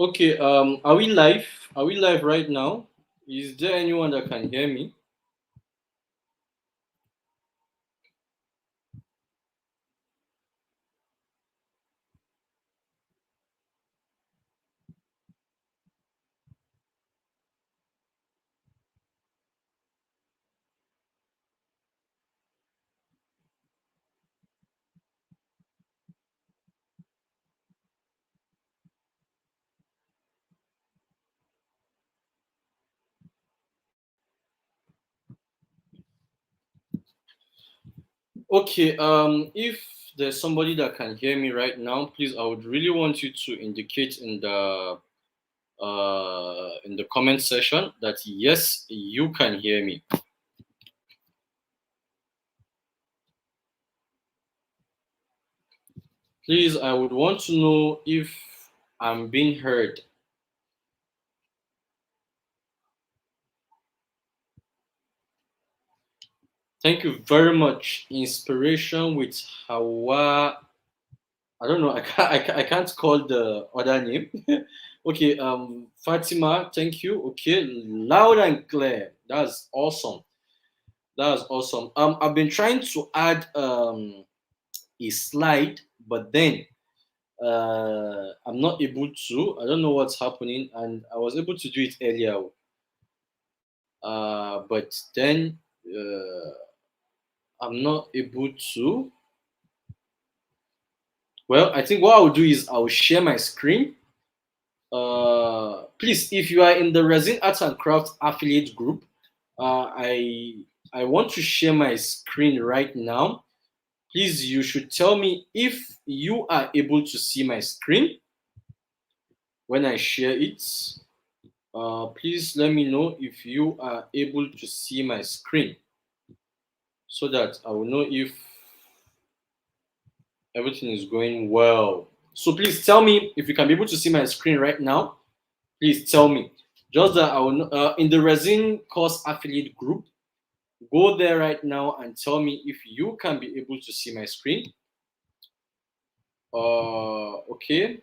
Okay, are we live? Are we live right now? Is there anyone that can hear me? Okay, if there's somebody that can hear me right now, please, I would really want you to indicate in the comment section that yes, you can hear me. Please, I would want to know if I'm being heard. Thank you very much. Inspiration with Hawa. I don't know. I can't call the other name. Okay. Fatima. Thank you. Okay. Loud and clear. That's awesome. That's awesome. I've been trying to add a slide, but then I'm not able to. I don't know what's happening, and I was able to do it earlier. But then I'm not able to. Well, I think what I'll do is I'll share my screen. Please, if you are in the Resin Arts and Crafts affiliate group, I want to share my screen right now. Please, you should tell me if you are able to see my screen when I share it. Please let me know if you are able to see my screen so that I will know if everything is going well. So please tell me if you can be able to see my screen right now. Please tell me. Just that I will in the Resin course affiliate group. Go there right now and tell me if you can be able to see my screen. Okay.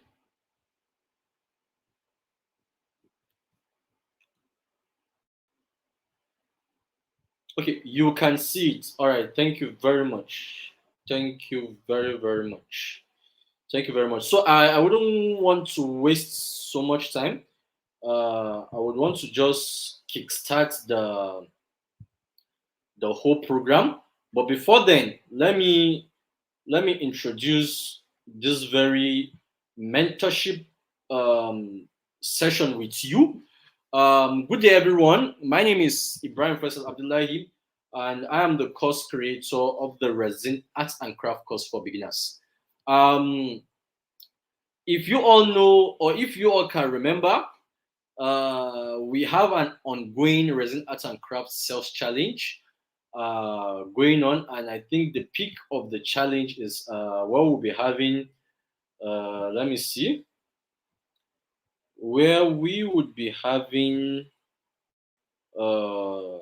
Okay, you can see it. All right. Thank you very much. Thank you very, very much. Thank you very much. So I wouldn't want to waste so much time. I would want to just kickstart the whole program. But before then, let me introduce this very mentorship session with you. Good day, everyone. My name is Ibrahim Faisal Abdullahi, and I am the course creator of the Resin Arts and Craft course for beginners. Um, if you all know, or if you all can remember, we have an ongoing Resin Arts and Crafts sales challenge going on, and I think the peak of the challenge is what we'll be having. Let me see, where we would be having. Uh,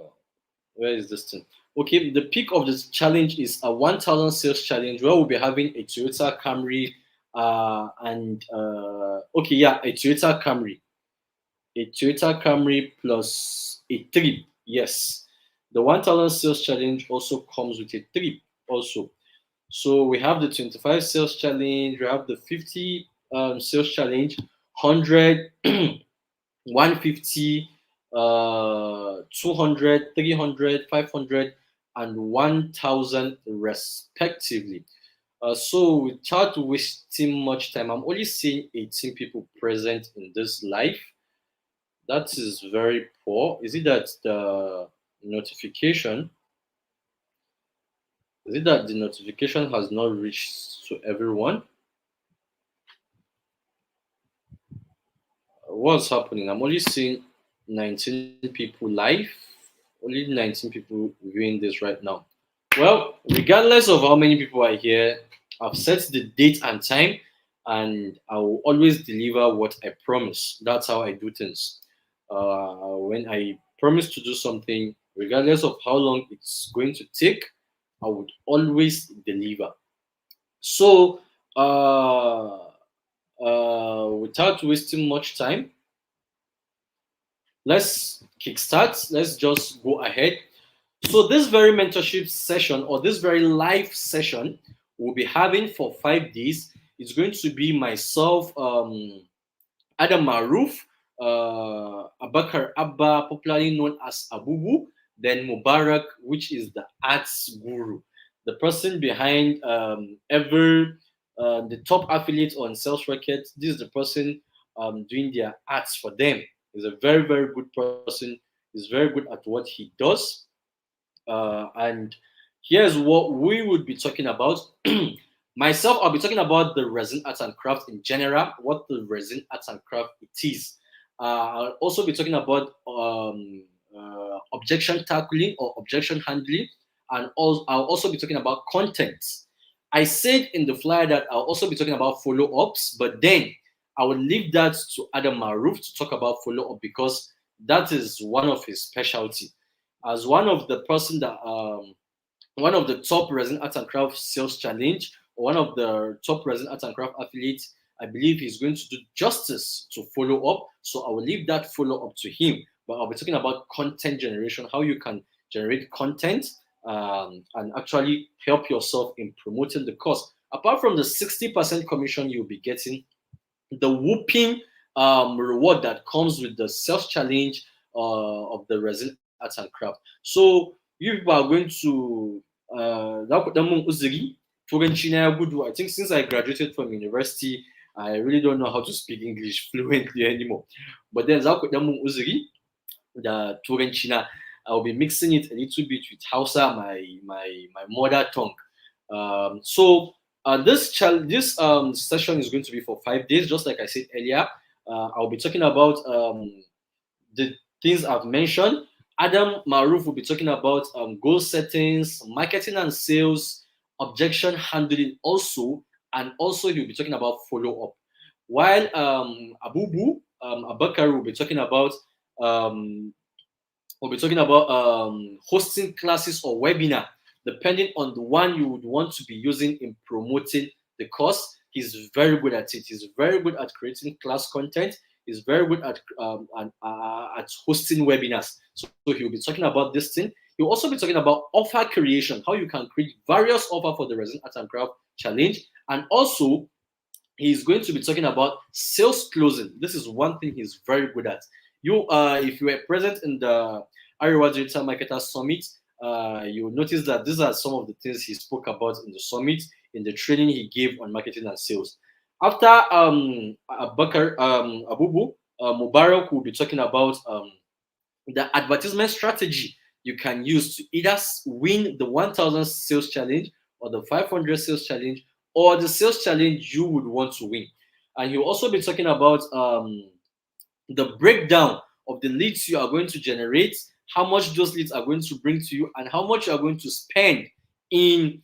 where is this thing? Okay, the peak of this challenge is a 1,000 sales challenge where we'll be having a Toyota Camry, and okay, yeah, a Toyota Camry plus a trip. Yes, the 1,000 sales challenge also comes with a trip also. So we have the 25 sales challenge, we have the 50 sales challenge, 100, 150, 200, 300, 500, and 1,000 respectively. So without wasting much time, I'm only seeing 18 people present in this live. That is very poor. Is it that the notification? Is it that the notification has not reached to everyone? What's happening? I'm only seeing 19 people live. Only 19 people viewing this right now. Well, regardless of how many people are here, I've set the date and time, and I will always deliver what I promise. That's how I do things. When I promise to do something, regardless of how long it's going to take, I would always deliver. So, Without wasting much time, let's kickstart. Let's just go ahead. So this very mentorship session or this very live session we'll be having for 5 days is going to be myself, Adam Maruf, Abakar Abba, popularly known as Abubu, then Mubarak, which is the arts guru, the person behind the top affiliate on Sales Rocket. This is the person doing their arts for them. He's a very, very good person. He's very good at what he does. And here's what we would be talking about. Myself, I'll be talking about the resin arts and craft in general, what the resin arts and craft it is. I'll also be talking about objection tackling or objection handling, and also I'll also be talking about content. I said in the flyer that I'll also be talking about follow-ups, but then I will leave that to Adam Maruf to talk about follow-up because that is one of his specialty. As one of the person that one of the top resin art and craft sales challenge, or one of the top resin art and craft affiliates, I believe he's going to do justice to follow up. So I will leave that follow up to him. But I'll be talking about content generation, how you can generate content and actually help yourself in promoting the course. Apart from the 60% commission you'll be getting, the whooping reward that comes with the sales challenge of the resin arts and craft. So you people are going to I think since I graduated from university, I really don't know how to speak English fluently anymore. But then the Turanchina, I'll be mixing it a little bit with Hausa, my mother tongue. This session is going to be for 5 days, just like I said earlier. I'll be talking about the things I've mentioned. Adam Maruf will be talking about goal settings, marketing and sales, objection handling also, and also he'll be talking about follow up. While Abubu Abakar um, will be talking about hosting classes or webinar, depending on the one you would want to be using in promoting the course. He's very good at it. He's very good at creating class content. He's very good at hosting webinars. So he'll be talking about this thing. He'll also be talking about offer creation, how you can create various offer for the Resin Art and Craft Challenge, and also he's going to be talking about sales closing. This is one thing he's very good at. If you were present in the Iowa Digital Marketer Summit, you'll notice that these are some of the things he spoke about in the summit, in the training he gave on marketing and sales. After Abubu, Mubarak will be talking about the advertisement strategy you can use to either win the 1000 sales challenge or the 500 sales challenge or the sales challenge you would want to win. And he'll also be talking about the breakdown of the leads you are going to generate, how much those leads are going to bring to you, and how much you are going to spend in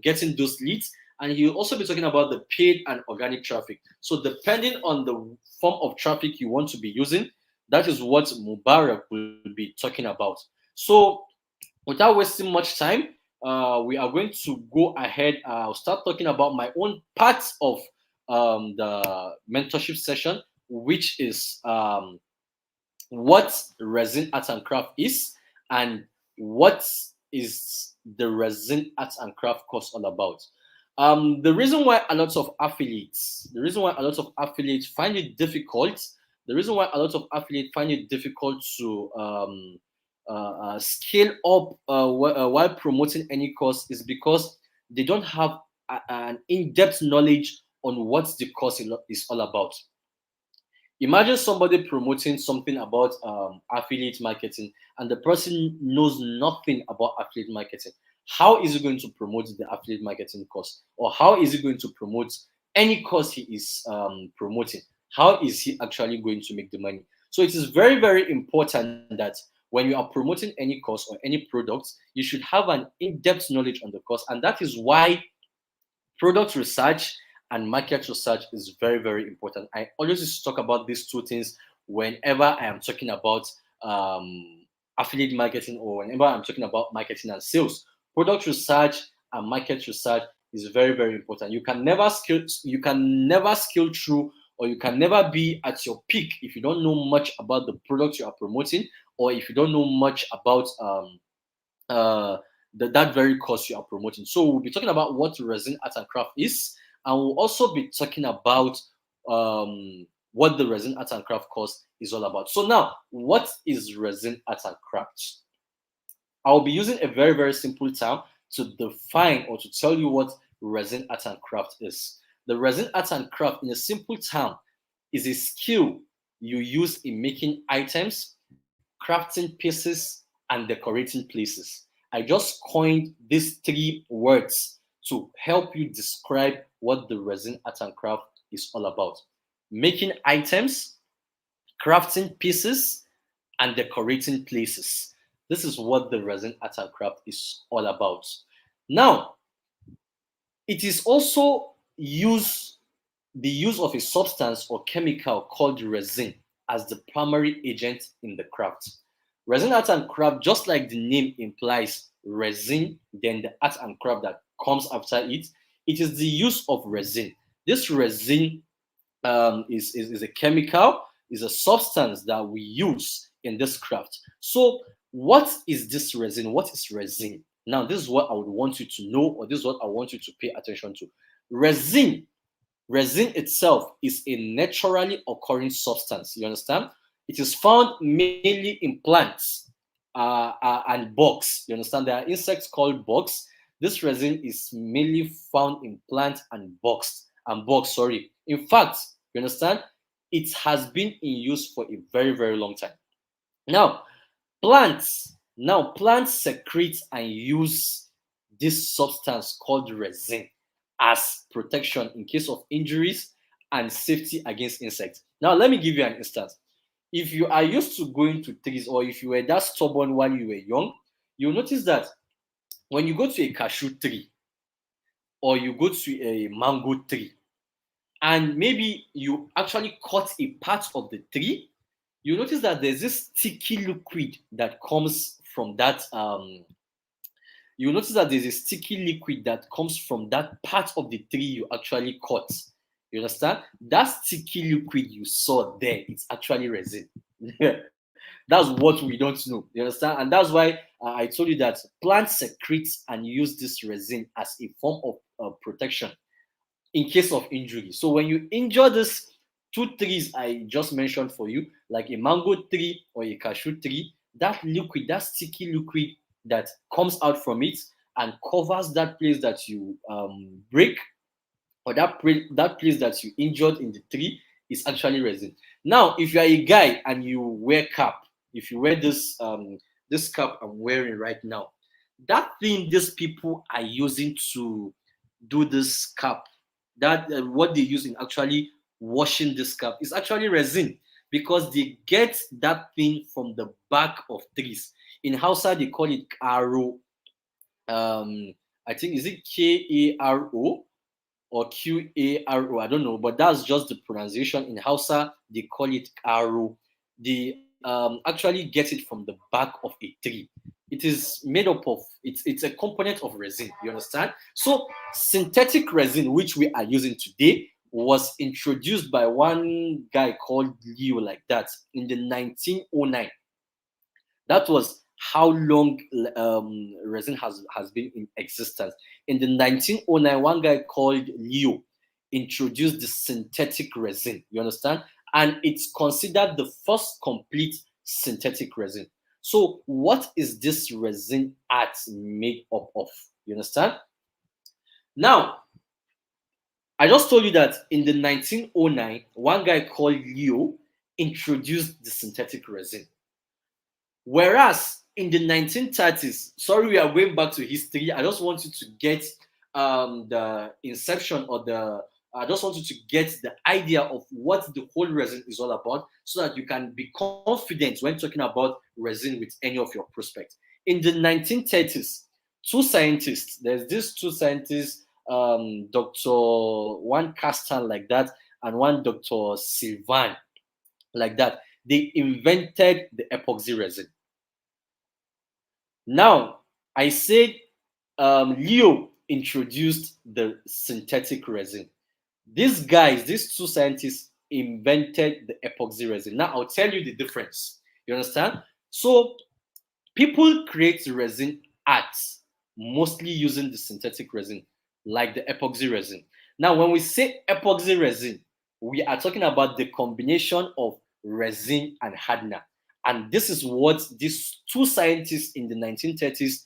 getting those leads. And he'll also be talking about the paid and organic traffic. So depending on the form of traffic you want to be using, that is what Mubarak will be talking about. So without wasting much time, we are going to go ahead. I'll start talking about my own parts of the mentorship session, which is what resin art and craft is and what is the resin art and craft course all about. The reason why a lot of affiliates, find it difficult, the reason why a lot of affiliates find it difficult to scale up while promoting any course is because they don't have an in-depth knowledge on what the course is all about. Imagine somebody promoting something about affiliate marketing and the person knows nothing about affiliate marketing. How is he going to promote the affiliate marketing course? Or how is he going to promote any course he is promoting? How is he actually going to make the money? So it is very, very important that when you are promoting any course or any product, you should have an in-depth knowledge on the course. And that is why product research and market research is very, very important. I always used to talk about these two things whenever I am talking about affiliate marketing or whenever I'm talking about marketing and sales. Product research and market research is very, very important. You can never scale through, or you can never be at your peak if you don't know much about the product you are promoting, or if you don't know much about uh, that very course you are promoting. So we'll be talking about what resin art and craft is, and we'll also be talking about what the resin art and craft course is all about. So now, what is resin art and craft? I'll be using a very, very simple term to define or to tell you what resin art and craft is. The resin art and craft, in a simple term, is a skill you use in making items, crafting pieces, and decorating places. I just coined these three words to help you describe what the resin art and craft is all about: making items, crafting pieces, and decorating places. This is what the resin art and craft is all about. Now, it is also use the use of a substance or chemical called resin as the primary agent in the craft. Resin art and craft, just like the name implies, resin, then the art and craft that comes after it, it is the use of resin. This resin is a chemical, is a substance that we use in this craft. So, what is this resin? What is resin? Now, this is what I would want you to know, or this is what I want you to pay attention to. Resin, resin itself is a naturally occurring substance. You understand? It is found mainly in plants and bugs. You understand? There are insects called bugs. This resin is mainly found in plants and bugs. Sorry. In fact, you understand? It has been in use for a very, very long time. Now, plants secrete and use this substance called resin as protection in case of injuries and safety against insects. Now, let me give you an instance. If you are used to going to trees, or if you were that stubborn while you were young, you'll notice that when you go to a cashew tree or you go to a mango tree, and maybe you actually cut a part of the tree, you notice that there's this sticky liquid that comes from that. You notice that there's a sticky liquid that comes from that part of the tree you actually cut. You understand? That sticky liquid you saw there, it's actually resin. That's what we don't know. You understand? And that's why I told you that plants secrete and use this resin as a form of protection in case of injury. So when you injure these two trees I just mentioned for you, like a mango tree or a cashew tree, that liquid, that sticky liquid that comes out from it and covers that place that you break, or that place that you injured in the tree, is actually resin. Now, if you are a guy and you wear cap, if you wear this cap I'm wearing right now, that thing these people are using to do this cap, that what they use in actually washing this cap, is actually resin, because they get that thing from the back of trees. In Hausa they call it karo. I think, is it Karo or Qaro? I don't know, but that's just the pronunciation. In Hausa they call it karo. They actually get it from the back of a tree. It is made up of, it's a component of resin. You understand? So synthetic resin, which we are using today, was introduced by one guy called Leo, like that, in the 1909. That was how long resin has been in existence. In the 1909, one guy called Leo introduced the synthetic resin. You understand? And it's considered the first complete synthetic resin. So, what is this resin art made up of? You understand? Now, I just told you that in the 1909, one guy called Leo introduced the synthetic resin. Whereas in the 1930s, sorry, we are going back to history. I just want you to get the inception, or I just want you to get the idea of what the whole resin is all about, so that you can be confident when talking about resin with any of your prospects. In the 1930s, there's these two scientists, Dr. one Castan like that, and one Dr. Sylvan like that. They invented the epoxy resin. Now, I said Leo introduced the synthetic resin. These guys, these two scientists, invented the epoxy resin. Now I'll tell you the difference. You understand? So people create resin art mostly using the synthetic resin, like the epoxy resin. Now, when we say epoxy resin, we are talking about the combination of resin and hardener. And this is what these two scientists in the 1930s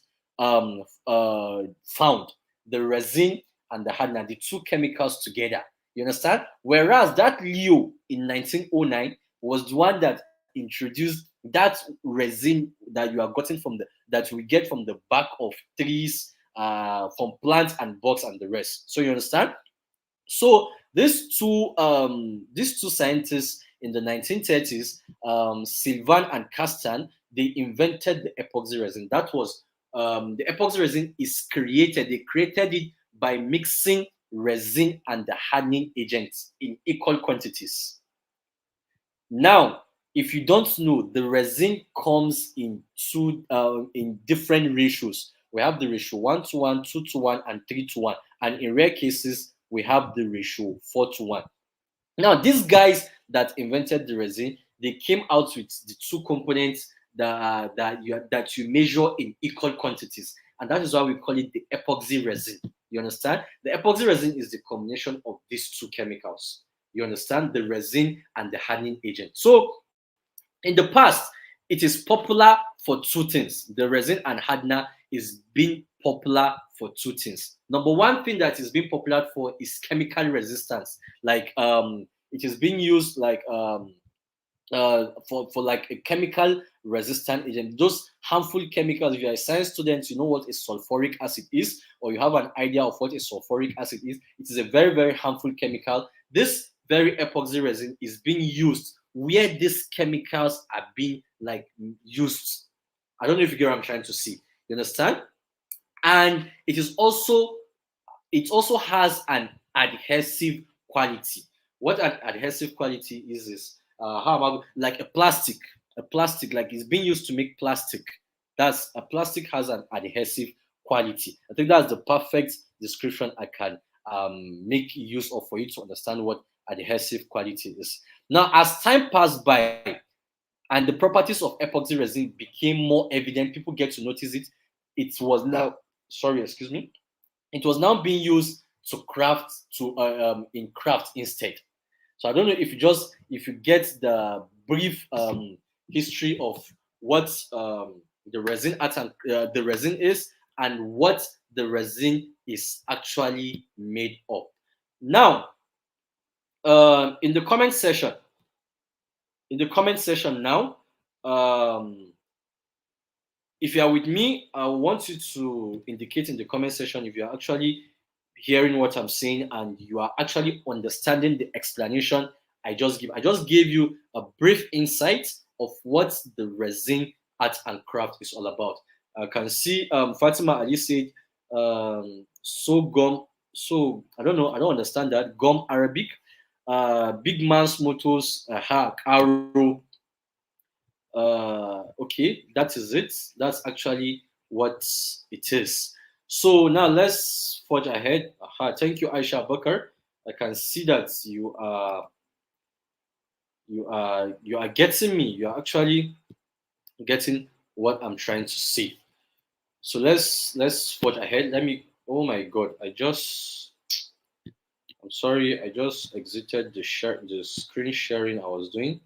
found, the resin and the hardener, the two chemicals together. You understand? Whereas that Leo in 1909 was the one that introduced that resin that you are getting from that we get from the back of trees, from plants and bugs and the rest. So you understand? So these two scientists in the 1930s, Sylvan and Castan, they invented the epoxy resin. That was the epoxy resin is created. They created it by mixing resin and the hardening agents in equal quantities. Now, if you don't know, the resin comes in different ratios. We have the ratio 1:1, 2:1, and 3:1, and in rare cases, we have the ratio 4:1. Now, these guys that invented the resin, they came out with the two components that you measure in equal quantities, and that is why we call it the epoxy resin. You understand? The epoxy resin is the combination of these two chemicals. You understand? The resin and the hardening agent. So in the past, it is popular for two things. The resin and hardener is being popular for two things. Number one thing that is being popular for is chemical resistance. Like it is being used like for like a chemical resistant agent. Those harmful chemicals, if you're a science student, you know what a sulfuric acid is, or you have an idea of what a sulfuric acid is. It is a very, very harmful chemical. This very epoxy resin is being used where these chemicals are being like used. I don't know if you get what I'm trying to see. You understand? And it also has an adhesive quality. What an adhesive quality is how about like a plastic like it's being used to make plastic. That's a plastic has an adhesive quality. I think that's the perfect description I can make use of for you to understand what adhesive quality is. Now, as time passed by and the properties of epoxy resin became more evident, people get to notice it. It was now, sorry, excuse me, it was now being used to craft in craft instead. So I don't know if you get the brief history of what the resin art and the resin is and what the resin is actually made of. Now, in the comment section, now, if you are with me, I want you to indicate in the comment section if you are actually hearing what I'm saying and you are actually understanding the explanation I just give. I just gave you a brief insight of what the resin art and craft is all about. I can see Fatima Ali said, so I don't know, I don't understand that. Gum Arabic, Big Man's Motors, Arrow. Okay, that is it. That's actually what it is. So now let's forge ahead. Thank you, Aisha Bakar. I can see that you are getting me. You are actually getting what I'm trying to say. So let's forge ahead. Let me. Oh my God! I'm sorry. I just exited the screen sharing I was doing.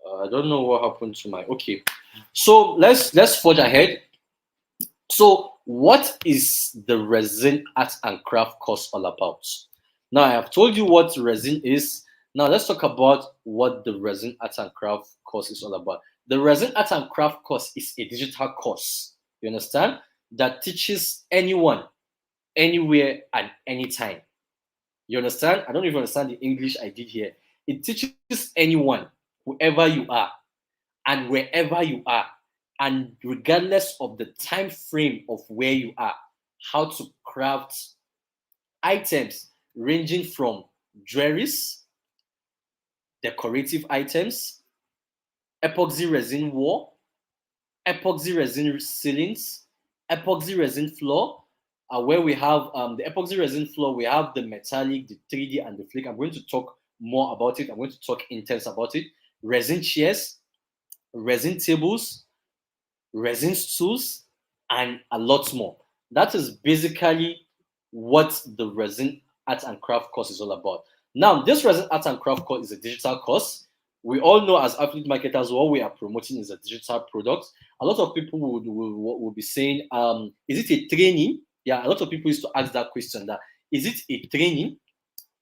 I don't know what happened to my. Okay, so let's forge ahead. So, what is the resin art and craft course all about? Now, I have told you what resin is. Now, let's talk about what the resin art and craft course is all about. The resin art and craft course is a digital course. You understand? That teaches anyone, anywhere, and anytime. You understand? I don't even understand the English I did here. It teaches anyone, whoever you are, and wherever you are, and regardless of the time frame of where you are, how to craft items ranging from jewelries, decorative items, epoxy resin wall, epoxy resin ceilings, epoxy resin floor, where we have the epoxy resin floor, we have the metallic, the 3D, and the flake. I'm going to talk more about it. I'm going to talk intense about it. Resin chairs, resin tables, resin stools, and a lot more. That is basically what the resin art and craft course is all about. Now, this resin art and craft course is a digital course. We all know as affiliate marketers, what we are promoting is a digital product. A lot of people would be saying, is it a training? Yeah, a lot of people used to ask that question, that is it a training?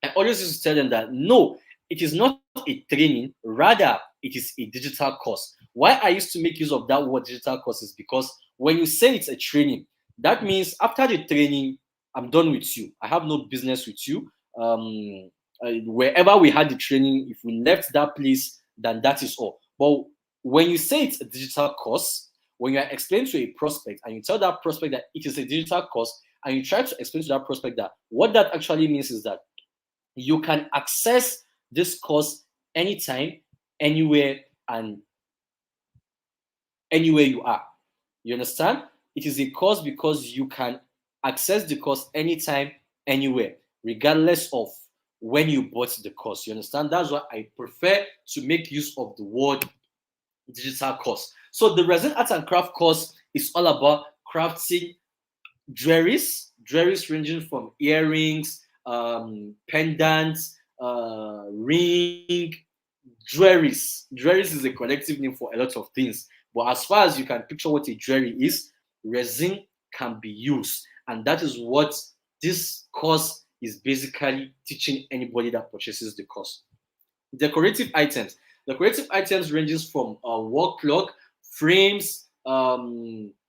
I always used to tell them that no, it is not a training, rather, it is a digital course. Why I used to make use of that word digital course is because when you say it's a training, that means after the training, I'm done with you. I have no business with you. Wherever we had the training, if we left that place, then that is all. But when you say it's a digital course, when you are explaining to a prospect and you tell that prospect that it is a digital course, and you try to explain to that prospect that what that actually means is that you can access this course anytime, anywhere, and anywhere you are. You understand? It is a course because you can access the course anytime, anywhere, regardless of when you bought the course. You understand? That's why I prefer to make use of the word digital course. So the resin art and craft course is all about crafting jewelries ranging from earrings, pendants, ring, jewelries. Jewelries is a collective name for a lot of things. But as far as you can picture what a jewelry is, resin can be used. And that is what this course is basically teaching anybody that purchases the course. Decorative items. Decorative items ranges from wall clock, frames,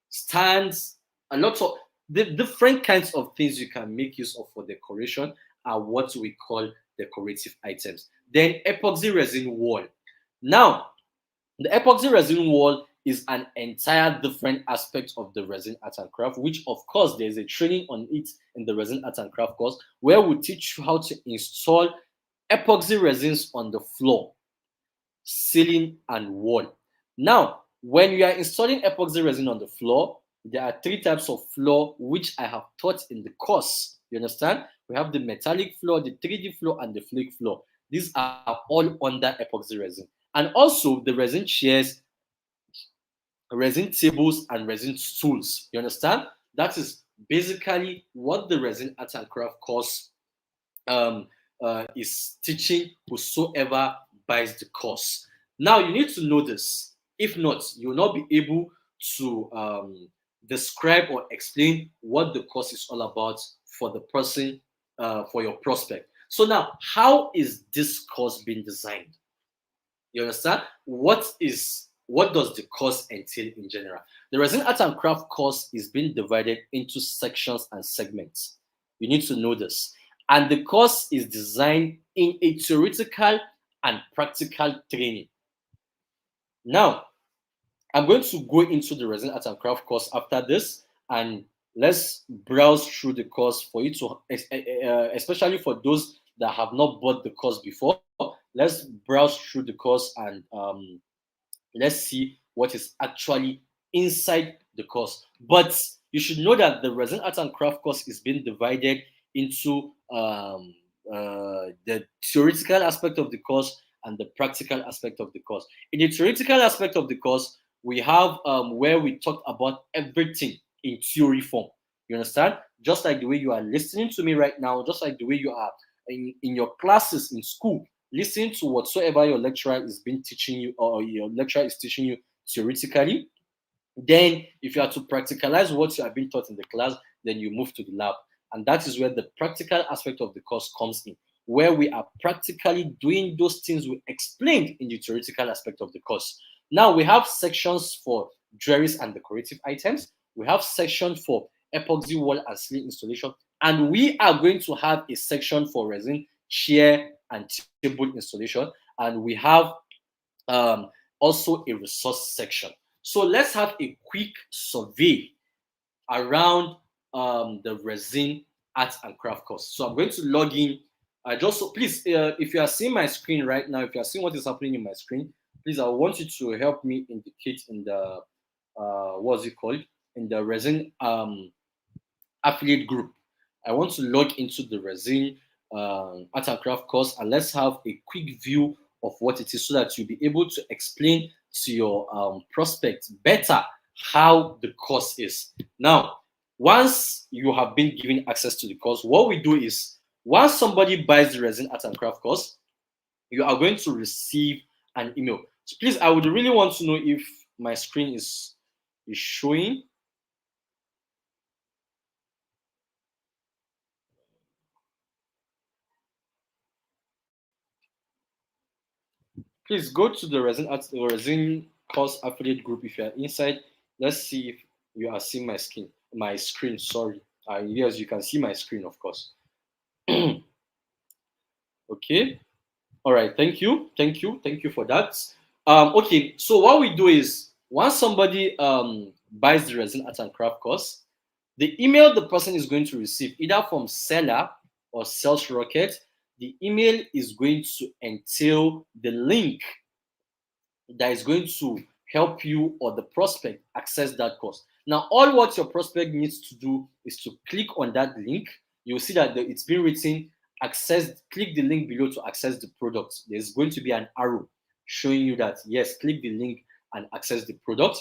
stands, a lot of the different kinds of things you can make use of for decoration are what we call decorative items. Then epoxy resin wall. Now, the epoxy resin wall is an entire different aspect of the resin art and craft, which of course there's a training on it in the resin art and craft course, where we teach you how to install epoxy resins on the floor, ceiling, and wall. Now, when you are installing epoxy resin on the floor, there are three types of floor which I have taught in the course. You understand? We have the metallic floor, the 3D floor, and the flake floor. These are all under epoxy resin. And also the resin chairs, resin tables, and resin stools. You understand? That is basically what the resin art and craft course is teaching whosoever buys the course. Now you need to know this. If not, you will not be able to describe or explain what the course is all about for the person, for your prospect. So now, how is this course being designed? You understand? What does the course entail in general? The resin art and craft course is being divided into sections and segments. You need to know this. And the course is designed in a theoretical and practical training. Now, I'm going to go into the resin art and craft course after this, and let's browse through the course for you to, especially for those that have not bought the course before. Let's browse through the course and let's see what is actually inside the course. But you should know that the resin art and craft course is being divided into the theoretical aspect of the course and the practical aspect of the course. In the theoretical aspect of the course, we have where we talk about everything in theory form. You understand? Just like the way you are listening to me right now, just like the way you are in your classes in school, listening to whatsoever your lecturer is been teaching you, or your lecturer is teaching you theoretically. Then, if you are to practicalize what you have been taught in the class, then you move to the lab. And that is where the practical aspect of the course comes in, where we are practically doing those things we explained in the theoretical aspect of the course. Now, we have sections for jewelries and decorative items. We have section for epoxy wall and ceiling installation. And we are going to have a section for resin chair and table installation. And we have also a resource section. So let's have a quick survey around the resin art and craft course. So I'm going to log in. Please, if you are seeing my screen right now, if you are seeing what is happening in my screen, please, I want you to help me indicate in the what's it called, in the resin affiliate group. I want to log into the Resin art and craft course, and let's have a quick view of what it is so that you'll be able to explain to your prospect better how the course is. Now, once you have been given access to the course, what we do is once somebody buys the Resin art and craft course, you are going to receive an email. So please, I would really want to know if my screen is showing. Please go to the Resin course affiliate group if you are inside. Let's see if you are seeing my screen. Sorry. Yes, you can see my screen, of course. Okay. All right. Thank you. Thank you. Thank you for that. Okay. So what we do is once somebody buys the Resin art and craft course, the email the person is going to receive either from seller or sales rocket, the email is going to entail the link that is going to help you or the prospect access that course. Now, all what your prospect needs to do is to click on that link. You'll see that it's been written click the link below to access the product. There's going to be an arrow showing you that yes, click the link and access the product.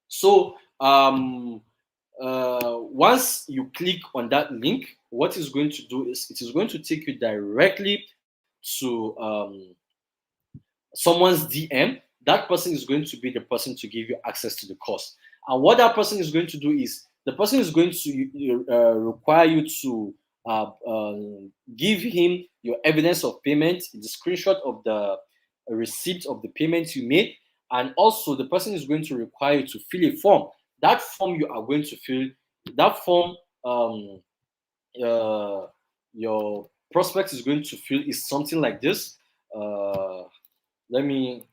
So once you click on that link, what it's going to do is it is going to take you directly to someone's DM. That person is going to be the person to give you access to the course. And what that person is going to do is the person is going to require you to give him your evidence of payment, the screenshot of the receipt of the payment you made, and also the person is going to require you to fill a form. That form you are going to fill, that form your prospect is going to fill is something like this. Let me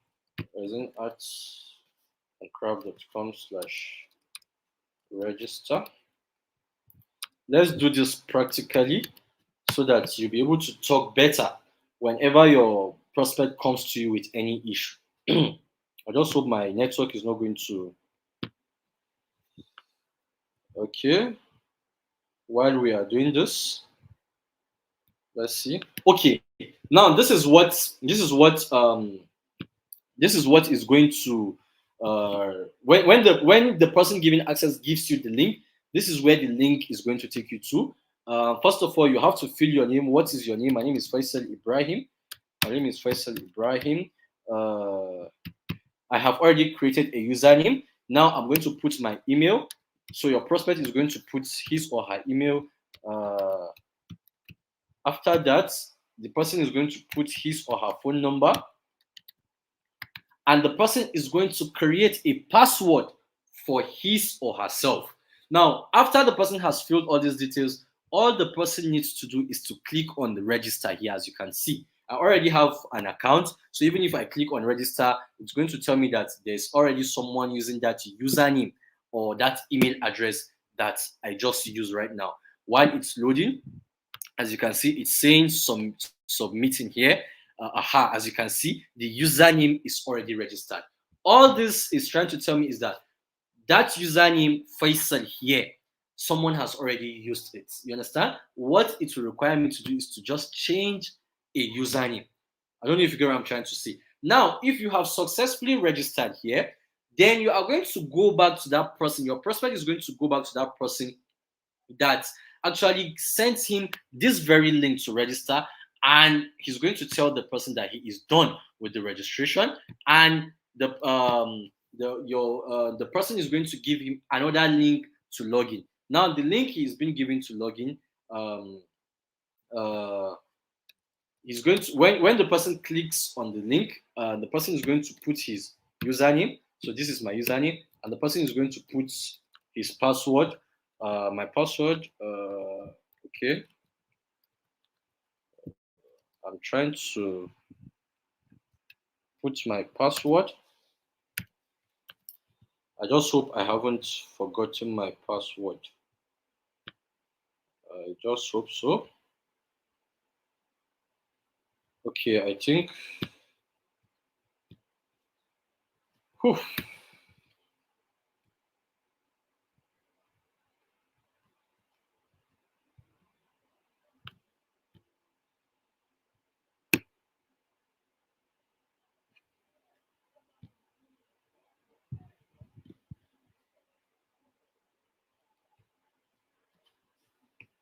resin artandcraft.com/register. Let's do this practically so that you'll be able to talk better whenever your prospect comes to you with any issue. I just hope my network is not going to. Okay. While we are doing this, let's see. Okay. Now this is what is going to when the person giving access gives you the link, this is where the link is going to take you to. First of all, you have to fill your name. What is your name? My name is Faisal Ibrahim. I have already created a username. Now I'm going to put my email. So your prospect is going to put his or her email. After that, the person is going to put his or her phone number. And the person is going to create a password for his or herself. Now, after the person has filled all these details, all the person needs to do is to click on the register here. As you can see, I already have an account. So even if I click on register, it's going to tell me that there's already someone using that username or that email address that I just used right now. While it's loading, as you can see, it's saying submitting here. As you can see, the username is already registered. All this is trying to tell me is that username Faisal here, someone has already used it. You understand? What it will require me to do is to just change a username. I don't know if you get what I'm trying to say. Now, if you have successfully registered here, then you are going to go back to that person. Your prospect is going to go back to that person that actually sent him this very link to register, and he's going to tell the person that he is done with the registration, and the person is going to give him another link to log in. Now the link he's been given to log in, he's going to when the person clicks on the link, the person is going to put his username. So this is my username, and the person is going to put his password. My password. Okay. I'm trying to put my password. I just hope I haven't forgotten my password. I just hope so. Okay, I think. Whew.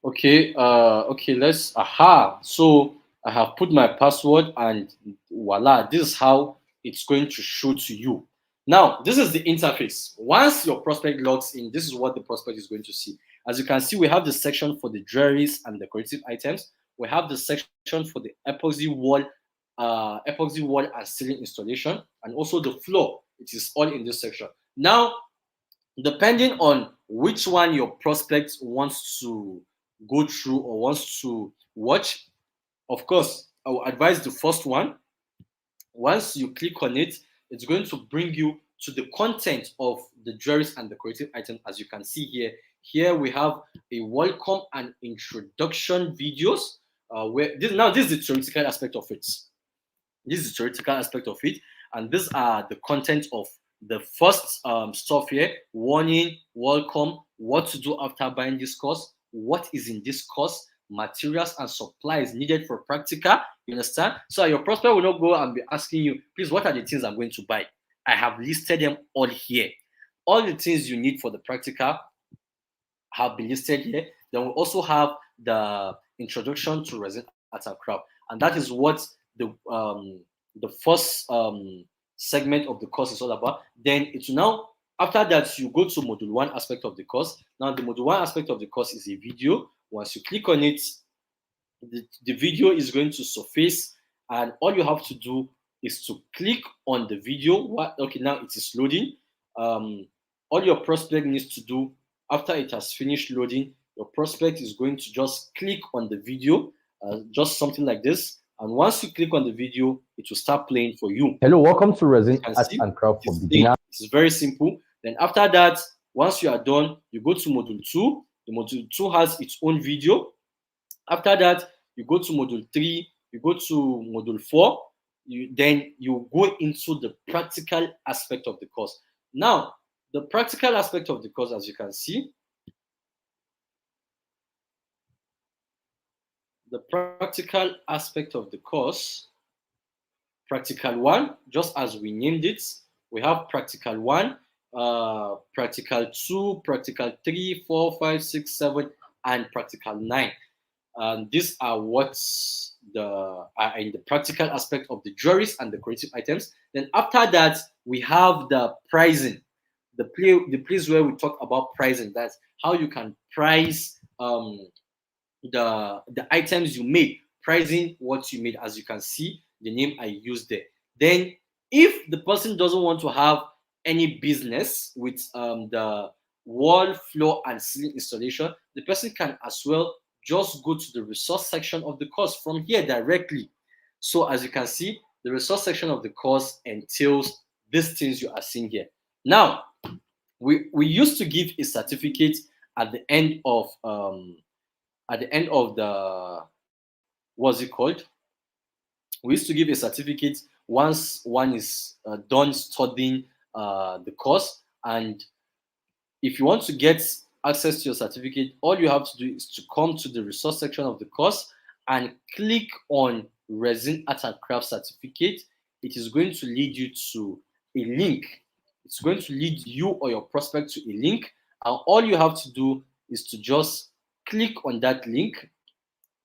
Okay, okay, so I have put my password and voila, this is how it's going to show to you. Now, this is the interface. Once your prospect logs in, this is what the prospect is going to see. As you can see, we have the section for the jewelries and decorative items. We have the section for the epoxy wall and ceiling installation, and also the floor. It is all in this section. Now, depending on which one your prospect wants to go through or wants to watch, of course, I will advise the first one. Once you click on it, it's going to bring you to the content of the jewelries and decorative items. As you can see here, we have a welcome and introduction videos. Where this is the theoretical aspect of it. This is the theoretical aspect of it, and these are the content of the first stuff here: warning, welcome, what to do after buying this course, what is in this course, materials and supplies needed for practical. You understand? So your prospect will not go and be asking you, please, what are the things I'm going to buy? I have listed them all here. All the things you need for the practical have been listed here. Then we also have the introduction to resin art and craft, and that is what the first segment of the course is all about. Then it's now, after that, you go to module one aspect of the course. Now the module one aspect of the course is a video. Once you click on it, the video is going to surface, and all you have to do is to click on the video. Okay, now it is loading. All your prospect needs to do after it has finished loading, your prospect is going to just click on the video, just something like this. And once you click on the video, it will start playing for you. Hello, welcome to Resin You can Art see and Craft for it's Beginners. It's very simple. Then after that, once you are done, you go to module 2. The module 2 has its own video. After that, you go to module 3, you go to module 4, then you go into the practical aspect of the course. Now, the practical aspect of the course, as you can see, the practical aspect of the course, practical 1, just as we named it, we have practical 1, practical 2, practical 3, 4, 5, 6, 7, and practical 9. These are what's in the practical aspect of the jewelries and decorative items. Then after that, we have the pricing, the place where we talk about pricing. That's how you can price the items you made, pricing what you made. As you can see, the name I used there. Then if the person doesn't want to have any business with the wall, floor, and ceiling installation, the person can as well just go to the resource section of the course from here directly. So as you can see, the resource section of the course entails these things you are seeing here. Now, we used to give a certificate at the end of the, what's it called? We used to give a certificate once one is done studying the course. And if you want to get access to your certificate, all you have to do is to come to the resource section of the course and click on Resin Art and Craft Certificate. It is going to lead you to a link. It's going to lead you or your prospect to a link, and all you have to do is to just click on that link.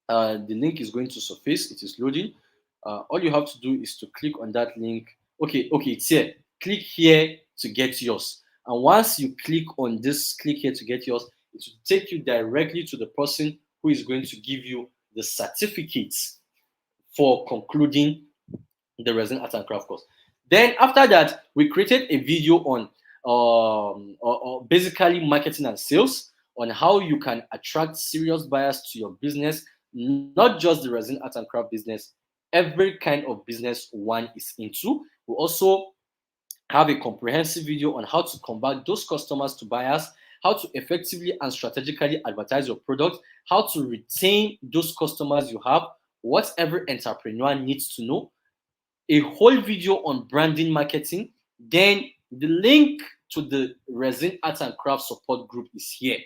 The link is going to surface. It is loading. All you have to do is to click on that link. Okay, it's here. Click here to get yours. And once you click on this, click here to get yours, it will take you directly to the person who is going to give you the certificates for concluding the Resin Art and Craft course. Then after that, we created a video on or basically marketing and sales, on how you can attract serious buyers to your business, not just the Resin Art and Craft business, every kind of business one is into. We also have a comprehensive video on how to convert those customers to buyers, how to effectively and strategically advertise your product, how to retain those customers you have, what every entrepreneur needs to know, a whole video on branding marketing. Then the link to the Resin Art and Craft support group is here.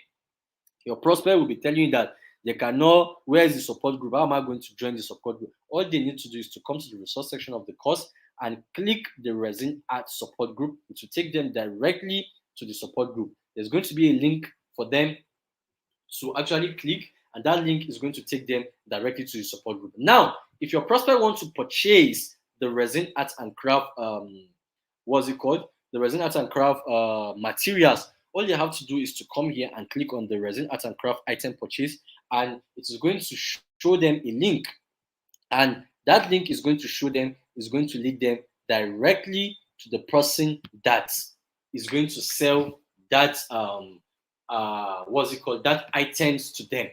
Your prospect will be telling you that they cannot, where is the support group? How am I going to join the support group? All they need to do is to come to the resource section of the course and click the Resin Art support group. It will take them directly to the support group. There's going to be a link for them to actually click, and that link is going to take them directly to the support group. Now, if your prospect wants to purchase the resin art and craft, what's it called? The resin art and craft materials. All you have to do is to come here and click on the resin art and craft item purchase, and it is going to show them a link, and that link is going to show them, is going to lead them directly to the person that is going to sell that what's it called, that items to them.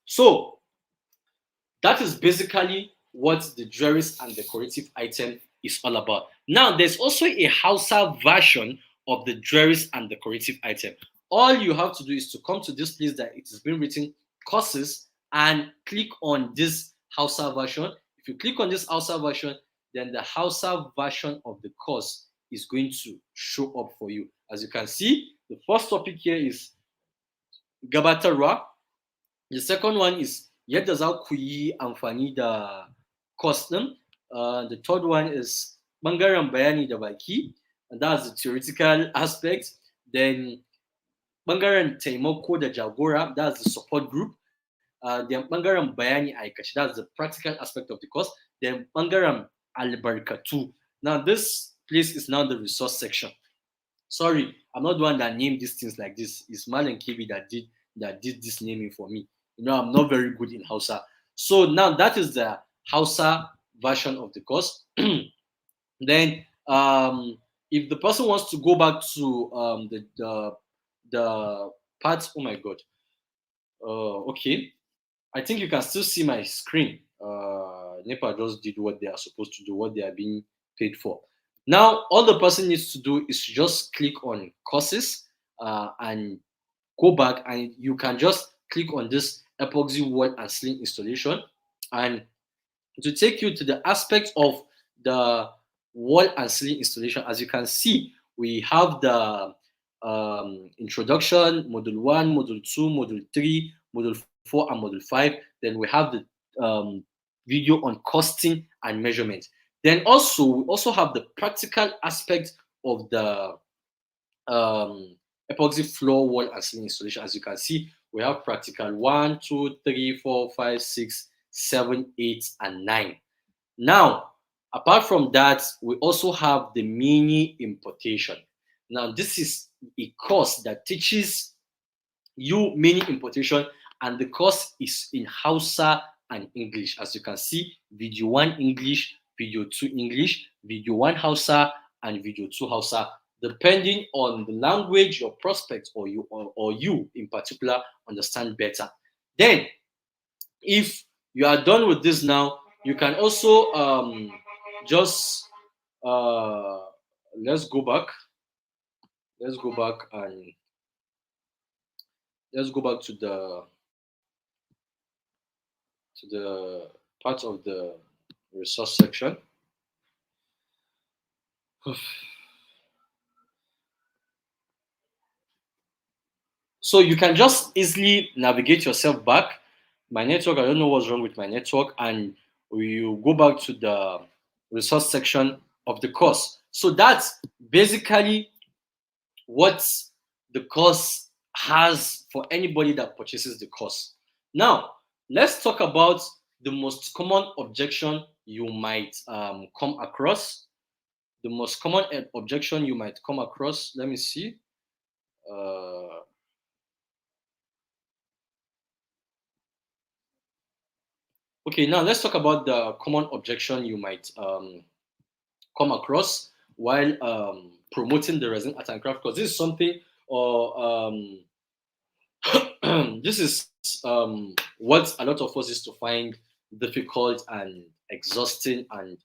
So that is basically what the jewelries and decorative item is all about. Now, there's also a Hausa version of the jewelries and decorative item. All you have to do is to come to this place that it has been written courses and click on this Hausa version. If you click on this Hausa version, then the Hausa version of the course is going to show up for you. As you can see, the first topic here is gabatarwa. The second one is yadda za ku yi amfani da course din. The third one is bangaren bayani da baki, and that's the theoretical aspect. Then bangaren taimako da jagora, that's the support group. Then bangaren bayani aikace, that's the practical aspect of the course. Then bangaren albarkatu. Now this place is now the resource section. Sorry, I'm not the one that named these things like this. It's Malan Kibi that did this naming for me. You know, I'm not very good in Hausa. So now that is the Hausa version of the course. Then if the person wants to go back to the part, oh my god. Okay. I think you can still see my screen. NEPA just did what they are supposed to do, what they are being paid for. Now, all the person needs to do is just click on courses and go back, and you can just click on this epoxy wall and ceiling installation, and to take you to the aspect of the wall and ceiling installation. As you can see, we have the introduction, module 1, module 2, module 3, module 4, and module 5. Then we have the video on costing and measurement. Then also, we also have the practical aspect of the epoxy floor, wall, and ceiling installation. As you can see, we have practical 1, 2, 3, 4, 5, 6, 7, 8, and 9. Now, apart from that, we also have the mini importation. Now, this is a course that teaches you mini importation, and the course is in Hausa and English. As you can see, video 1 English, video 2 English, video 1 Hausa, and video 2 Hausa, depending on the language your prospect or you in particular understand better. Then, if you are done with this now, you can also just let's go back and let's go back to the part of the resource section. So you can just easily navigate yourself back. My network, I don't know what's wrong with my network, and you go back to the resource section of the course. So that's basically what the course has for anybody that purchases the course. Now, let's talk about the most common objection you might come across. The most common objection you might come across, let me see. Okay, now let's talk about the common objection you might come across while promoting the resin art and craft, because this is something, or this is what a lot of us used to find difficult and exhausting, and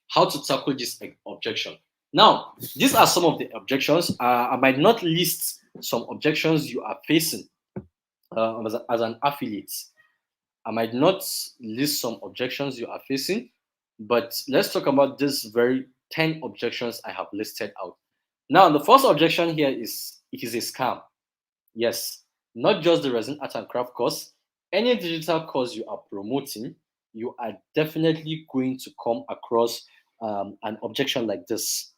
how to tackle this objection. Now, these are some of the objections. I might not list some objections you are facing as an affiliate. I might not list some objections you are facing, but let's talk about this very 10 objections I have listed out. Now, the first objection here is it is a scam. Yes, not just the resin art and craft course. Any digital course you are promoting, you are definitely going to come across an objection like this.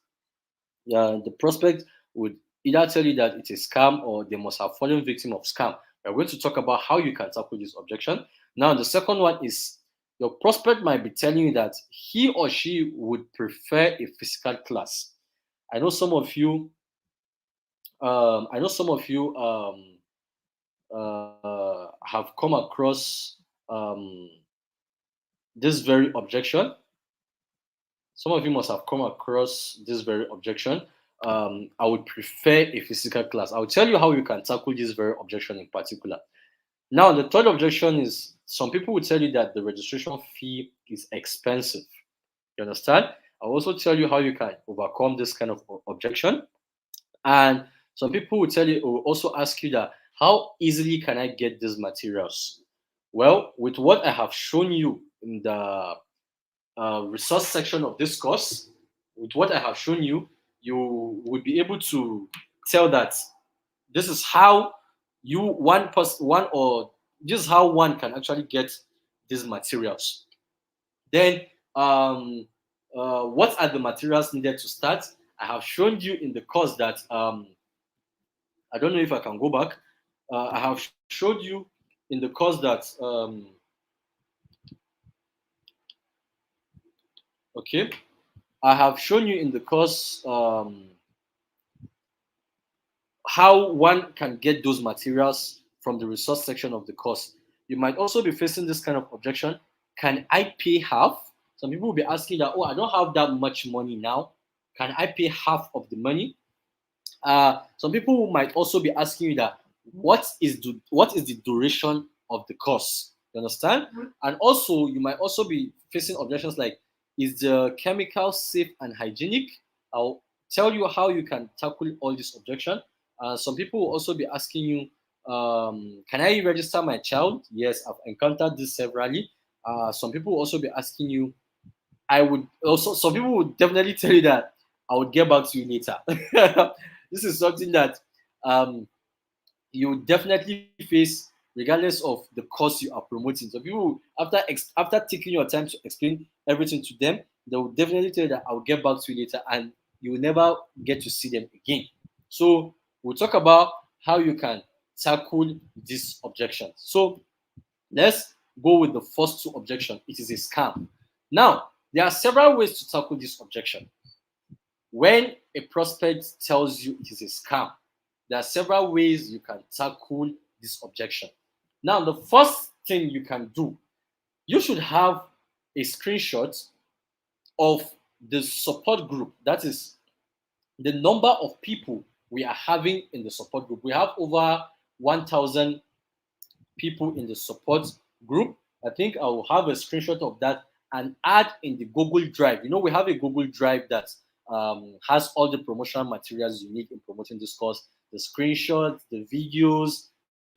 The prospect would either tell you that it's a scam or they must have fallen victim of scam. We're going to talk about how you can tackle this objection. Now, the second one is your prospect might be telling you that he or she would prefer a physical class. I know some of you. I know some of you have come across this very objection. Some of you must have come across this very objection. I would prefer a physical class. I'll tell you how you can tackle this very objection in particular. Now, the third objection is some people will tell you that the registration fee is expensive. You understand? I'll also tell you how you can overcome this kind of objection. And some people will tell you, will also ask you that how easily can I get these materials? Well, with what I have shown you in the resource section of this course, with what I have shown you, you would be able to tell that this is how you one person one or this is how one can actually get these materials. Then what are the materials needed to start? I have shown you in the course that I don't know if I can go back. I have showed you in the course that okay, I have shown you in the course how one can get those materials from the resource section of the course. You might also be facing this kind of objection. Can I pay half? Some people will be asking that, oh, I don't have that much money now. Can I pay half of the money? Some people might also be asking you that what is the duration of the course? You understand? And also, you might also be facing objections like, is the chemical safe and hygienic? I'll tell you how you can tackle all these objections. Some people will also be asking you, can I register my child? Yes, I've encountered this severally. Some people will also be asking you, I would also, some people would definitely tell you that I would get back to you later. This is something that um, you would definitely face regardless of the course you are promoting. So people, after taking your time to explain everything to them, they will definitely tell you that I'll get back to you later, and you will never get to see them again. So we'll talk about how you can tackle this objection. So let's go with the first two objections. It is a scam. Now, there are several ways to tackle this objection. When a prospect tells you it is a scam, there are several ways you can tackle this objection. Now, the first thing you can do, you should have a screenshot of the support group. That is the number of people we are having in the support group. We have over 1,000 people in the support group. I think I will have a screenshot of that and add in the Google Drive. You know, we have a Google Drive that has all the promotional materials you need in promoting this course, the screenshots, the videos,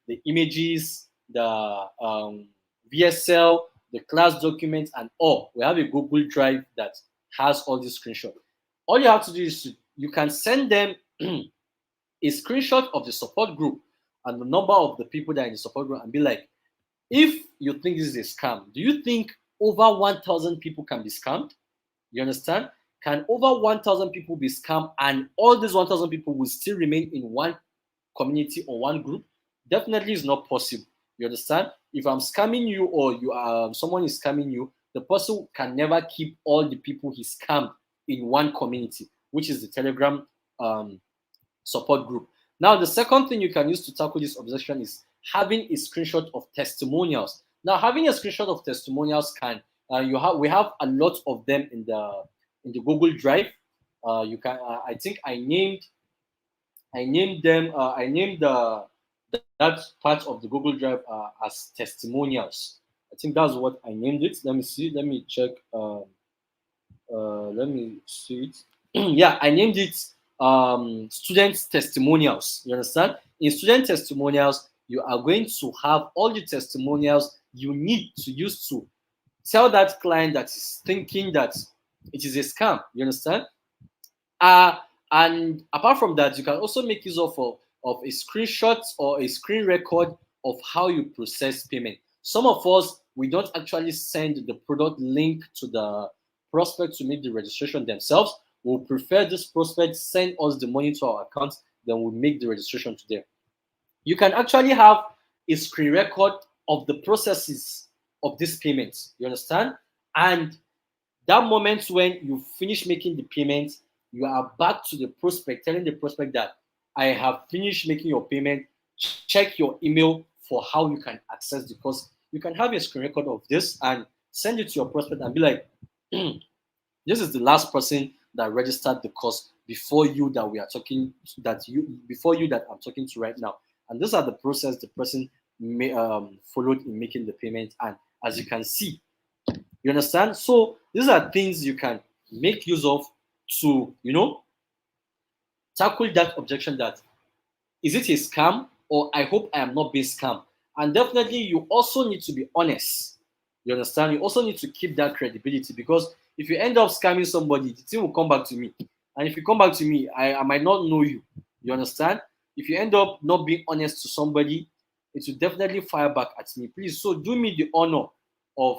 the images, the VSL, the class documents, and all. We have a Google Drive that has all these screenshots. All you have to do is you can send them a screenshot of the support group and the number of the people that are in the support group and be like, if you think this is a scam, do you think over 1,000 people can be scammed? You understand? Can over 1,000 people be scammed and all these 1,000 people will still remain in one community or one group? Definitely is not possible. You understand? If I'm scamming you or you someone is scamming you, the person can never keep all the people he scammed in one community, which is the Telegram support group. Now, the second thing you can use to tackle this objection is having a screenshot of testimonials. Now, having a screenshot of testimonials can we have a lot of them in the Google Drive. You can I think I named them I named that part of the Google Drive as testimonials. I think that's what I named it. Let me see. Let me check. Let me see it. Yeah, I named it student testimonials. You understand? In student testimonials, you are going to have all the testimonials you need to use to tell that client that is thinking that it is a scam. You understand? And apart from that, you can also make use of a screenshot or a screen record of how you process payment. Some of us, we don't actually send the product link to the prospect to make the registration themselves. We'll prefer this prospect send us the money to our account, then we'll make the registration to them. You can actually have a screen record of the processes of this payment. You understand? And that moment when you finish making the payment, you are back to the prospect, telling the prospect that I have finished making your payment. Check your email for how you can access the course. You can have a screen record of this and send it to your prospect and be like, this is the last person that registered the course before you that we are talking before you that I'm talking to right now. And these are the process the person followed in making the payment. And as you can see, you understand? So these are things you can make use of to, tackle that objection that is it a scam or I hope I am not being scammed. And definitely you also need to be honest. You understand? You also need to keep that credibility because if you end up scamming somebody, the thing will come back to me. And if you come back to me, I might not know you. You understand? If you end up not being honest to somebody, it will definitely fire back at me. Please, so do me the honor of,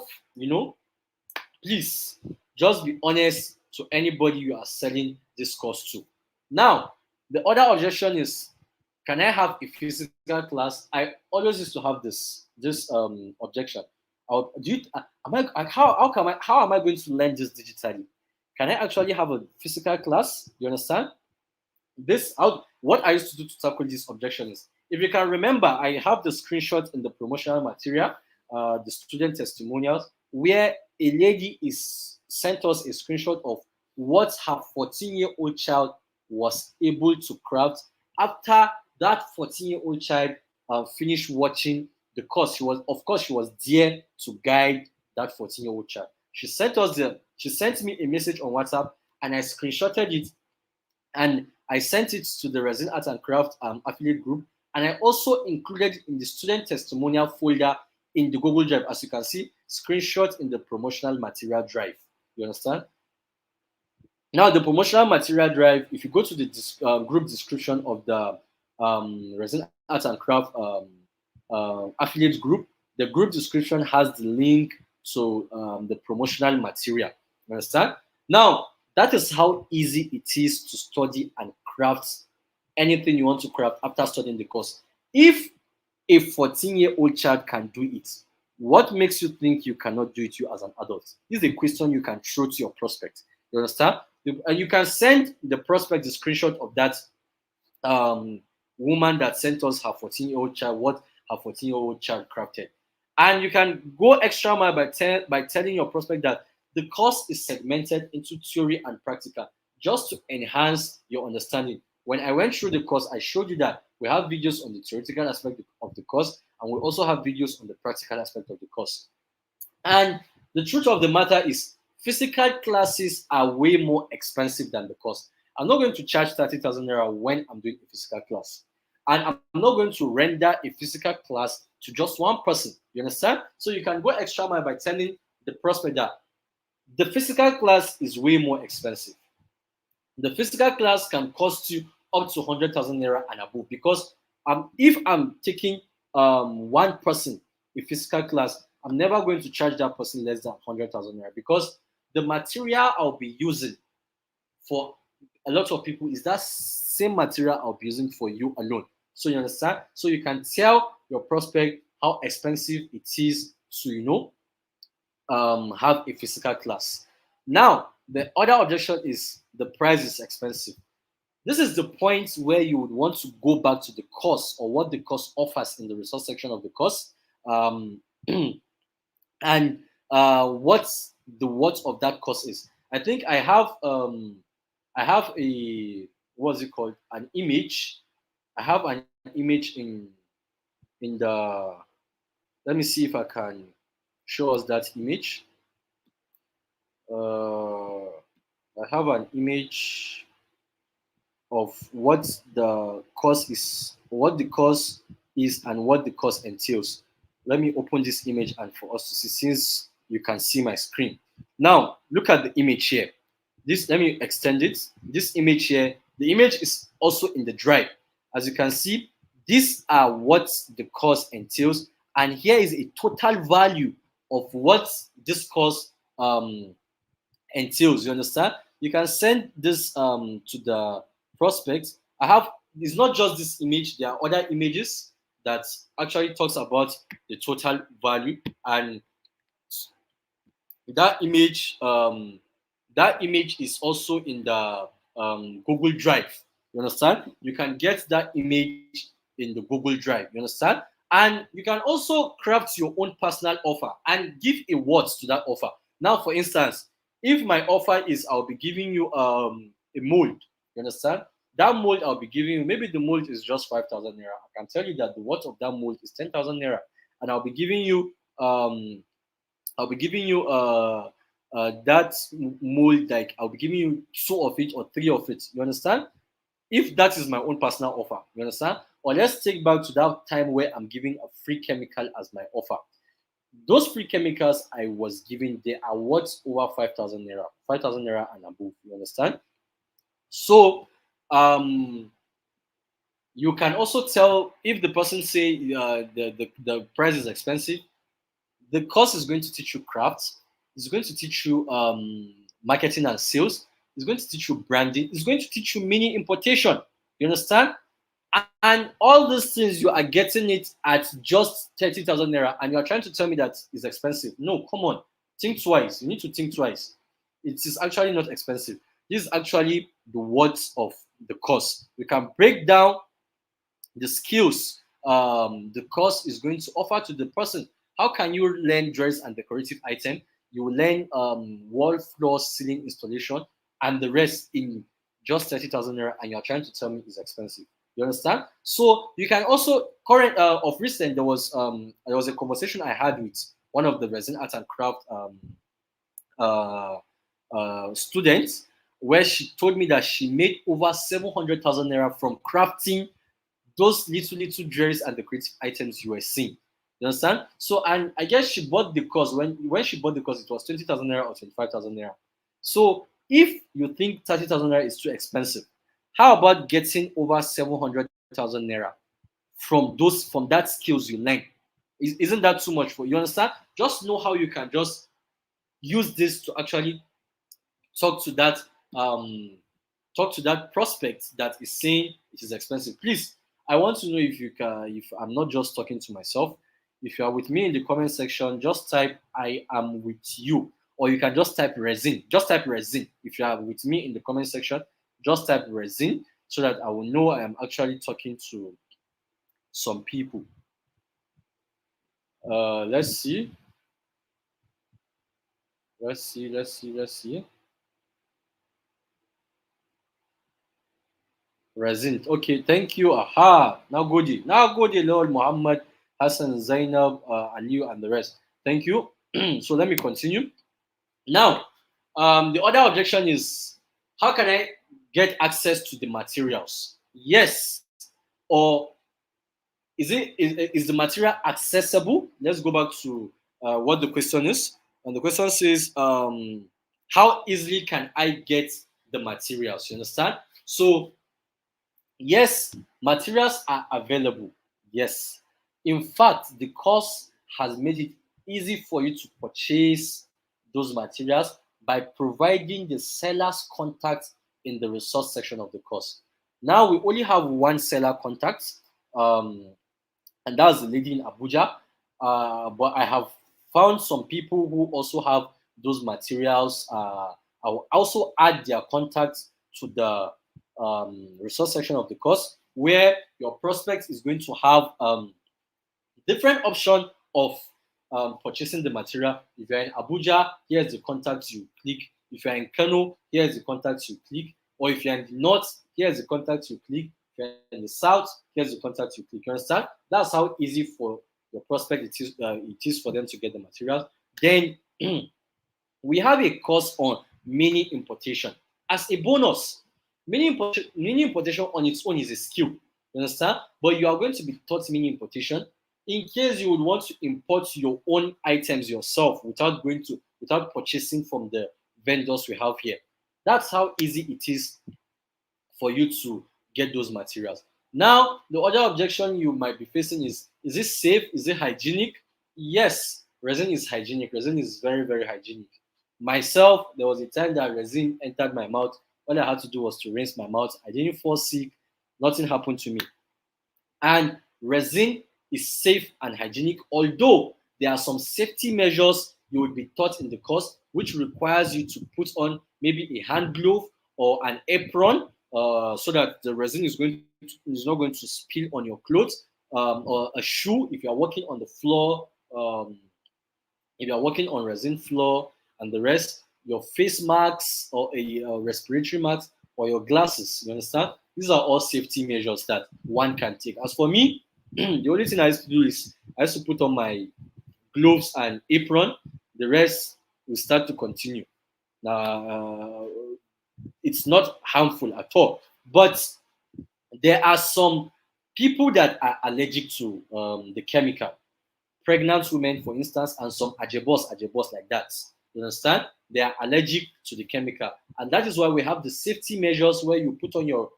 please just be honest to anybody you are selling this course to. Now, the other objection is, can I have a physical class? I always used to have this objection. How am I going to learn this digitally? Can I actually have a physical class? You understand? What I used to do to tackle this objection is, if you can remember, I have the screenshot in the promotional material, the student testimonials, where a lady is sent us a screenshot of what her 14-year-old child was able to craft after that 14-year-old child finished watching the course. She was there to guide that 14-year-old child. She sent me a message on WhatsApp, and I screenshotted it, and I sent it to the Resin Art and Craft affiliate group, and I also included in the student testimonial folder in the Google Drive. As you can see, screenshot in the promotional material drive. You understand? Now, the promotional material drive, if you go to the group description of the Resin Art and Craft affiliate group, the group description has the link to the promotional material. You understand? Now, that is how easy it is to study and craft anything you want to craft after studying the course. If a 14-year-old child can do it, what makes you think you cannot do it you as an adult? This is a question you can throw to your prospect. You understand? And you can send the prospect the screenshot of that woman that sent us her 14-year-old child, what her 14-year-old child crafted. And you can go extra mile by telling your prospect that the course is segmented into theory and practical just to enhance your understanding. When I went through the course, I showed you that we have videos on the theoretical aspect of the course, and we also have videos on the practical aspect of the course. And the truth of the matter is, physical classes are way more expensive than the course. I'm not going to charge 30,000 naira when I'm doing a physical class. And I'm not going to render a physical class to just one person. You understand? So you can go extra mile by telling the prospect that the physical class is way more expensive. The physical class can cost you up to 100,000 naira and above, because if I'm taking one person a physical class, I'm never going to charge that person less than 100,000 naira, because the material I'll be using for a lot of people is that same material I'll be using for you alone. So you understand? So you can tell your prospect how expensive it is to, have a physical class. Now, the other objection is the price is expensive. This is the point where you would want to go back to the course or what the course offers in the resource section of the course, and what the worth of that course is. I think I have a, what's it called, an image. I have an image in the, let me see if I can show us that image. I have an image of what the course is, and what the course entails. Let me open this image and for us to see, since you can see my screen. Now, look at the image here. Let me extend it. This image here, the image is also in the drive. As you can see, these are what the course entails, and here is a total value of what this course entails. You understand? You can send this to the prospect. It's not just this image, there are other images that actually talks about the total value, and that image is also in the Google Drive. You understand? You can get that image in the Google Drive. You understand? And you can also craft your own personal offer and give a words to that offer. Now, for instance, if my offer is I'll be giving you a mold, you understand? That mold I'll be giving you, maybe the mold is just 5,000 naira. I can tell you that the worth of that mold is 10,000 naira, and I'll be giving you that mold, like I'll be giving you two of it or three of it. You understand? If that is my own personal offer, you understand? Or let's take back to that time where I'm giving a free chemical as my offer. Those free chemicals I was giving, they are worth over 5,000 naira and above. You understand? So you can also tell if the person say the price is expensive. The course is going to teach you crafts. It's going to teach you marketing and sales. It's going to teach you branding. It's going to teach you mini importation. You understand? And all these things, you are getting it at just 30,000 naira, and you are trying to tell me that it's expensive. No, come on. Think twice. You need to think twice. It is actually not expensive. This is actually the words of the course. We can break down the skills the course is going to offer to the person. How can you learn dress and decorative item? You will learn wall, floor, ceiling installation, and the rest in just 30,000 naira, and you're trying to tell me it's expensive. You understand? So you can also of recent there was a conversation I had with one of the resin art and craft uh, students, where she told me that she made over 700,000 naira from crafting those little jewelries and decorative items you were seeing. You understand? So, and I guess she bought the course. When she bought the course, it was 20,000 naira or 25,000 naira. So if you think 30,000 naira is too expensive, how about getting over 700,000 naira from that skills you learn? Isn't that too much for you? Understand? Just know how you can just use this to actually talk to that prospect that is saying it is expensive. Please, I want to know if you can, if I'm not just talking to myself. If you are with me in the comment section, just type I am with you, or you can just type resin. Just type resin. If you are with me in the comment section, just type resin so that I will know I am actually talking to some people. Let's see. Let's see. Resin. Okay, thank you. Aha. Now good, Lord Muhammad, Hassan, Zainab, Aliyu, and the rest. Thank you. So let me continue. Now, the other objection is, how can I get access to the materials? Yes. Or is the material accessible? Let's go back to what the question is. And the question says, how easily can I get the materials? You understand? So yes, materials are available. Yes. In fact, the course has made it easy for you to purchase those materials by providing the seller's contact in the resource section of the course. Now we only have one seller contact, and that's the lady in Abuja. But I have found some people who also have those materials. I will also add their contacts to the resource section of the course, where your prospect is going to have different option of purchasing the material. If you're in Abuja, here's the contacts you click. If you're in Kano, here's the contacts you click. Or if you're in the north, here's the contacts you click. If you're in the south, here's the contacts you click. You understand? That's how easy for your prospect it is for them to get the materials. Then we have a course on mini importation. As a bonus, mini importation on its own is a skill. You understand? But you are going to be taught mini importation in case you would want to import your own items yourself without purchasing from the vendors we have here. That's how easy it is for you to get those materials. Now, the other objection you might be facing is it safe? Is it hygienic? Yes, resin is hygienic. Resin is very, very hygienic. Myself, there was a time that resin entered my mouth. All I had to do was to rinse my mouth. I didn't fall sick. Nothing happened to me. And resin is safe and hygienic, although there are some safety measures you will be taught in the course, which requires you to put on maybe a hand glove or an apron, so that the resin is not going to spill on your clothes, or a shoe if you are walking on the floor, if you are working on resin floor and the rest, your face masks or a respiratory mask or your glasses. You understand? These are all safety measures that one can take. As for me, the only thing I used to do is I used to put on my gloves and apron. The rest will start to continue. Now, it's not harmful at all. But there are some people that are allergic to the chemical. Pregnant women, for instance, and some ajebos like that. You understand? They are allergic to the chemical. And that is why we have the safety measures where you put on your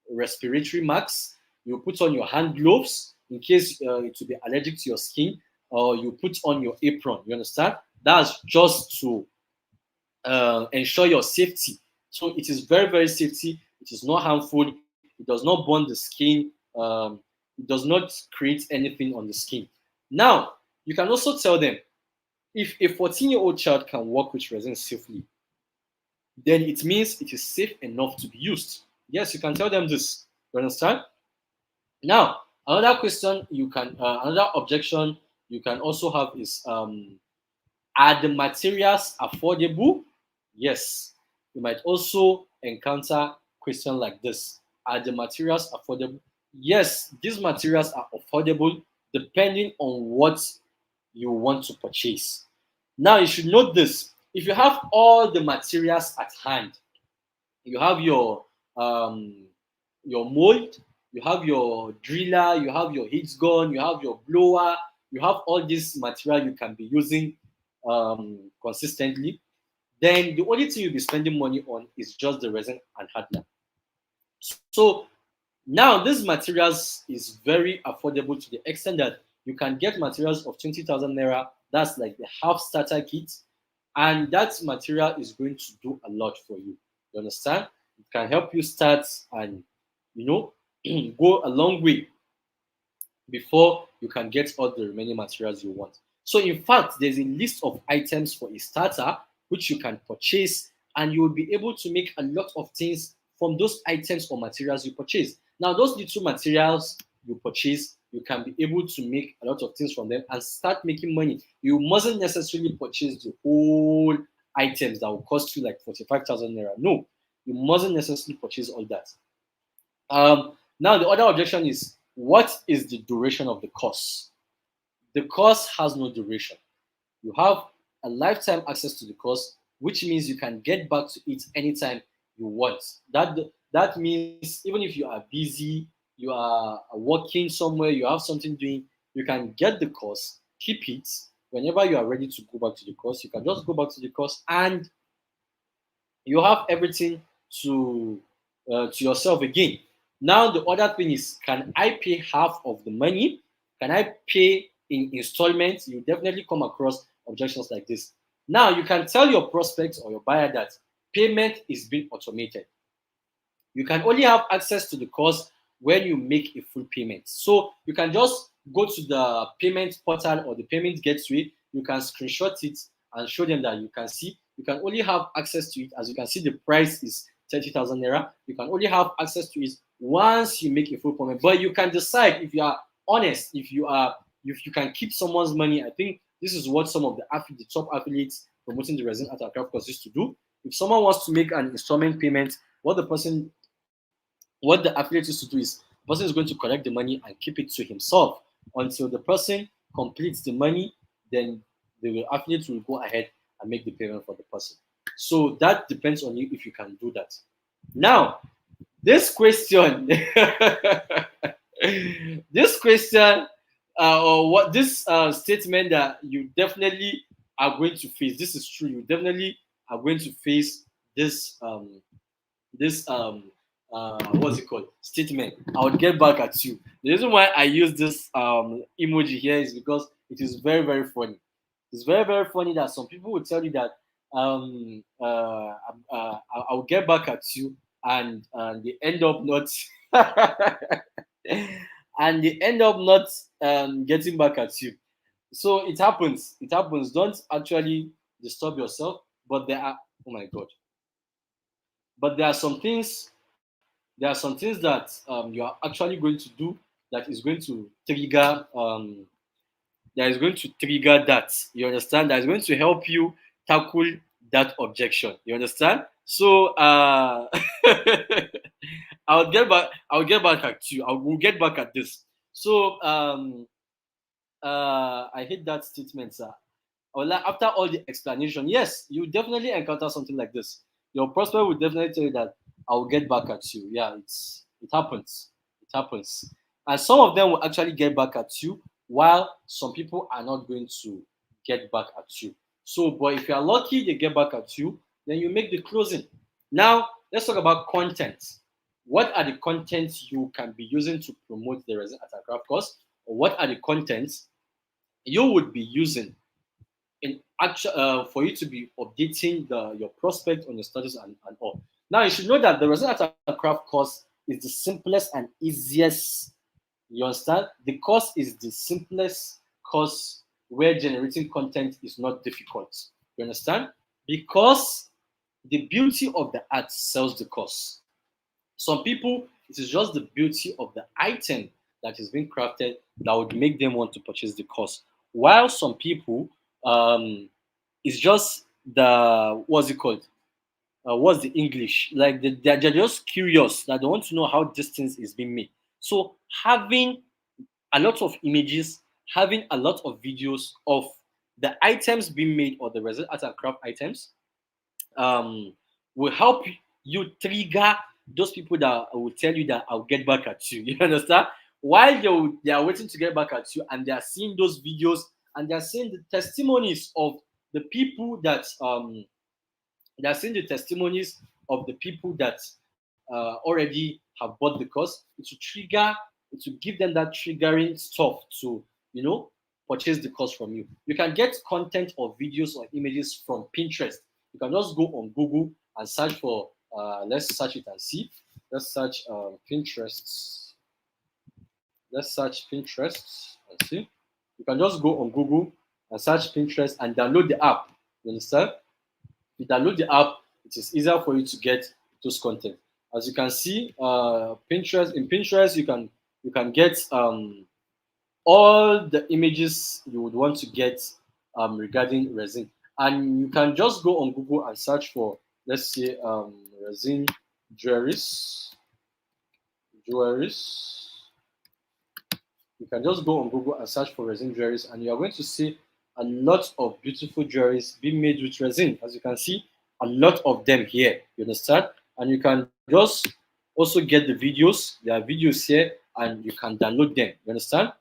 respiratory masks, you put on your hand gloves in case it will be allergic to your skin, or you put on your apron. You understand? That's just to ensure your safety. So it is very, very safety. It is not harmful. It does not burn the skin. It does not create anything on the skin. Now, you can also tell them if a 14-year-old child can work with resin safely, then it means it is safe enough to be used. Yes, you can tell them this. You understand? Now, another question another objection you can also have is, are the materials affordable? Yes. You might also encounter question like this. Are the materials affordable? Yes, these materials are affordable depending on what you want to purchase. Now, you should note this. If you have all the materials at hand, you have your mold, you have your driller, you have your heat gun, you have your blower, you have all this material you can be using consistently, then the only thing you'll be spending money on is just the resin and hardener. So now these materials is very affordable to the extent that you can get materials of 20,000 naira. That's like the half starter kit, and that material is going to do a lot for you. You understand? It can help you start and you know go a long way before you can get all the remaining materials you want. So, in fact, there's a list of items for a starter which you can purchase, and you will be able to make a lot of things from those items or materials you purchase. Now, those little materials you purchase, you can be able to make a lot of things from them and start making money. You mustn't necessarily purchase the whole items that will cost you like 45,000 naira. No, you mustn't necessarily purchase all that. Now, the other objection is, what is the duration of the course? The course has no duration. You have a lifetime access to the course, which means you can get back to it anytime you want. That means even if you are busy, you are working somewhere, you have something doing, you can get the course, keep it. Whenever you are ready to go back to the course, you can just go back to the course, and you have everything to yourself again. Now the other thing is, can I pay half of the money? Can I pay in installments? You definitely come across objections like this. Now you can tell your prospect or your buyer that payment is being automated. You can only have access to the course when you make a full payment. So you can just go to the payment portal or the payment gateway. You can screenshot it and show them that you can see. You can only have access to it. As you can see, the price is 30,000 naira. You can only have access to it once you make a full payment. But you can decide, if you are honest, if you can keep someone's money. I think this is what some of the top affiliates promoting the Resin Art and Craft course used to do. If someone wants to make an installment payment, what the affiliate used to do is, the person is going to collect the money and keep it to himself until the person completes the money. Then the affiliate will go ahead and make the payment for the person. So that depends on you if you can do that. Now, this question, or what this statement that you definitely are going to face. This is true. You definitely are going to face this what's it called, statement. I would get back at you. The reason why I use this emoji here is because it is very, very funny. It's very, very funny that some people will tell you that I'll get back at you, and they end up not and they end up not getting back at you. So it happens. It happens. Don't actually disturb yourself. But there are, oh my god. But there are some things. There are some things that you are actually going to do that is going to trigger. That is going to trigger that. You understand? That is going to help you tackle that objection. You understand? So I'll get back. I'll get back at you. I will get back at this. So I hate that statement, sir. Or like after all the explanation, yes, you definitely encounter something like this. Your prospect will definitely tell you that I will get back at you. Yeah, it happens. It happens. And some of them will actually get back at you, while some people are not going to get back at you. So, but if you are lucky, they get back at you, then you make the closing. Now, let's talk about content. What are the contents you can be using to promote the Resin Art and Craft course? Or what are the contents you would be using in actual for you to be updating your prospect on your status and all. Now you should know that the Resin Art and Craft course is the simplest and easiest. You understand? The course is the simplest course where generating content is not difficult. You understand? Because the beauty of the art sells the course. Some people, it is just the beauty of the item that is being crafted that would make them want to purchase the course. While some people, it's just the what's it called? What's the English? Like they're just curious that they want to know how this thing is being made. So having a lot of images, having a lot of videos of the items being made or the resin art and craft items um, will help you trigger those people that will tell you that I'll get back at you. You understand? While they are waiting to get back at you and they are seeing those videos and they are seeing the testimonies of the people that they are seeing the testimonies of the people that already have bought the course. It will trigger, it will give them that triggering stuff to, purchase the course from you. You can get content or videos or images from Pinterest. You can just go on Google and search for, let's search it and see. Let's search Pinterest. Let's search Pinterest and see. You can just go on Google and search Pinterest and download the app. You understand? If you download the app, it is easier for you to get those content. As you can see, Pinterest. In Pinterest, you can get all the images you would want to get regarding resin, and you can just go on Google and search for, let's say, resin jewelries. Jewelries. You can just go on Google and search for resin jewelries, and you are going to see a lot of beautiful jewelries being made with resin. As you can see, a lot of them here. You understand? And you can just also get the videos. There are videos here, and you can download them. You understand?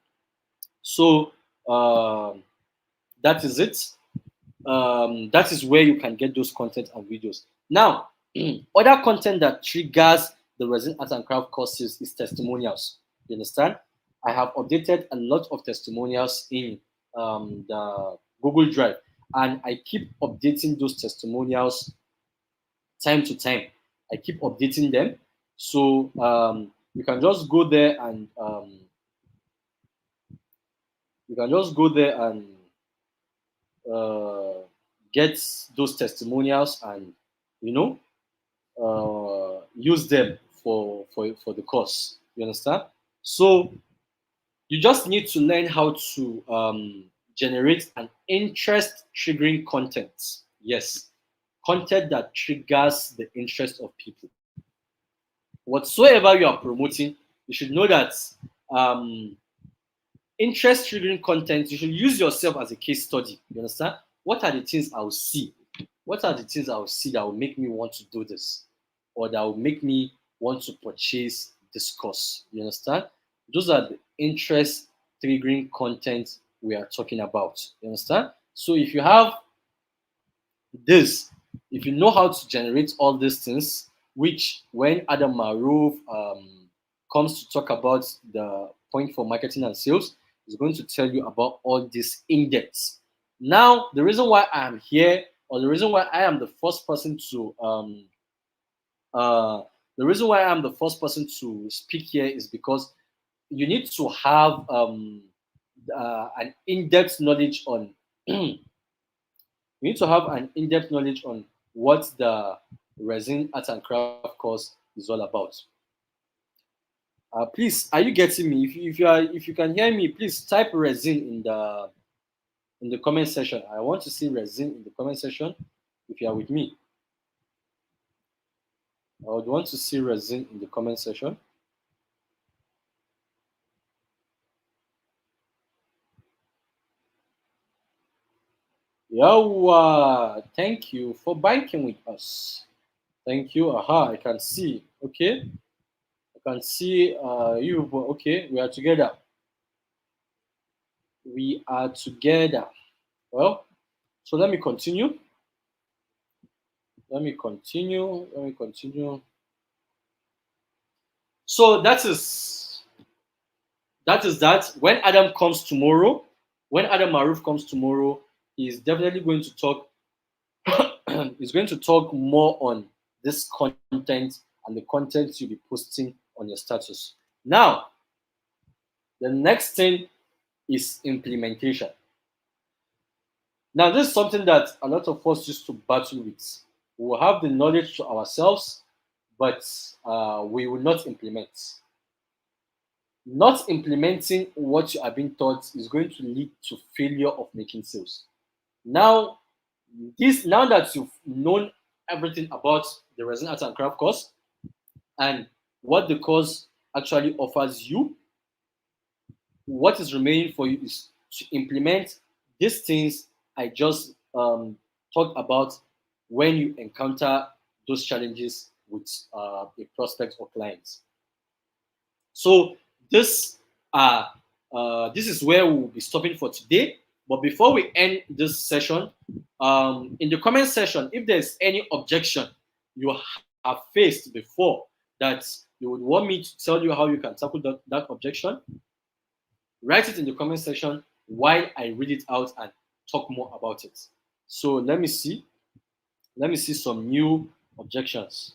So that is it. That is where you can get those content and videos. Now, other content that triggers the resin art and craft courses is testimonials. You understand? I have updated a lot of testimonials in the Google Drive, and I keep updating those testimonials time to time. I keep updating them, so you can just go there and uh, get those testimonials and you know use them for the course. You understand? So you just need to learn how to generate an interest triggering content. Yes, content that triggers the interest of people. Whatsoever you are promoting, you should know that um, interest triggering content, you should use yourself as a case study. You understand? What are the things I will see? What are the things I will see that will make me want to do this? Or that will make me want to purchase this course? You understand? Those are the interest triggering content we are talking about. You understand? So if you have this, if you know how to generate all these things, which when Adam Marov comes to talk about the point for marketing and sales, is going to tell you about all this in depth. Now, the reason why I am here, or the reason why I am the first person to uh, the reason why I'm the first person to speak here is because you need to have an in-depth knowledge on you need to have an in-depth knowledge on what the resin art and craft course is all about. Please, are you getting me? If you can hear me, please type resin in the comment section. I want to see resin in the comment section. If you are with me, I would want to see resin in the comment section. Yawa, thank you for banking with us. Thank you. Aha, I can see. Okay, I can see you. Okay, we are together. We are together. Well, so let me continue. Let me continue. Let me continue. So that. When Adam comes tomorrow, when Adam Maruf comes tomorrow, he's definitely going to talk. He's going to talk more on this content and the content you'll be posting on your status. Now, the next thing is implementation. Now, this is something that a lot of us used to battle with. We will have the knowledge to ourselves, but we will not implement. Not implementing what you are being taught is going to lead to failure of making sales. Now, now that you've known everything about the resin art and craft course and what the course actually offers you, what is remaining for you is to implement these things I just talked about when you encounter those challenges with a prospect or client. So this is where we'll be stopping for today. But before we end this session, in the comment section, if there's any objection you have faced before that you would want me to tell you how you can tackle that objection, write it in the comment section while I read it out and talk more about it. So let me see. Let me see some new objections.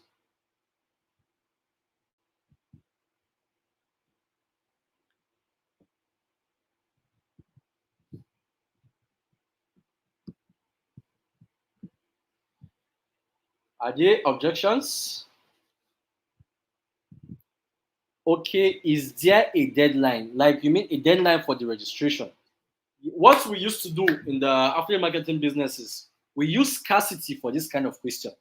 Are there objections? Okay, is there a deadline? Like you mean a deadline for the registration? What we used to do in the affiliate marketing businesses, we use scarcity for this kind of question.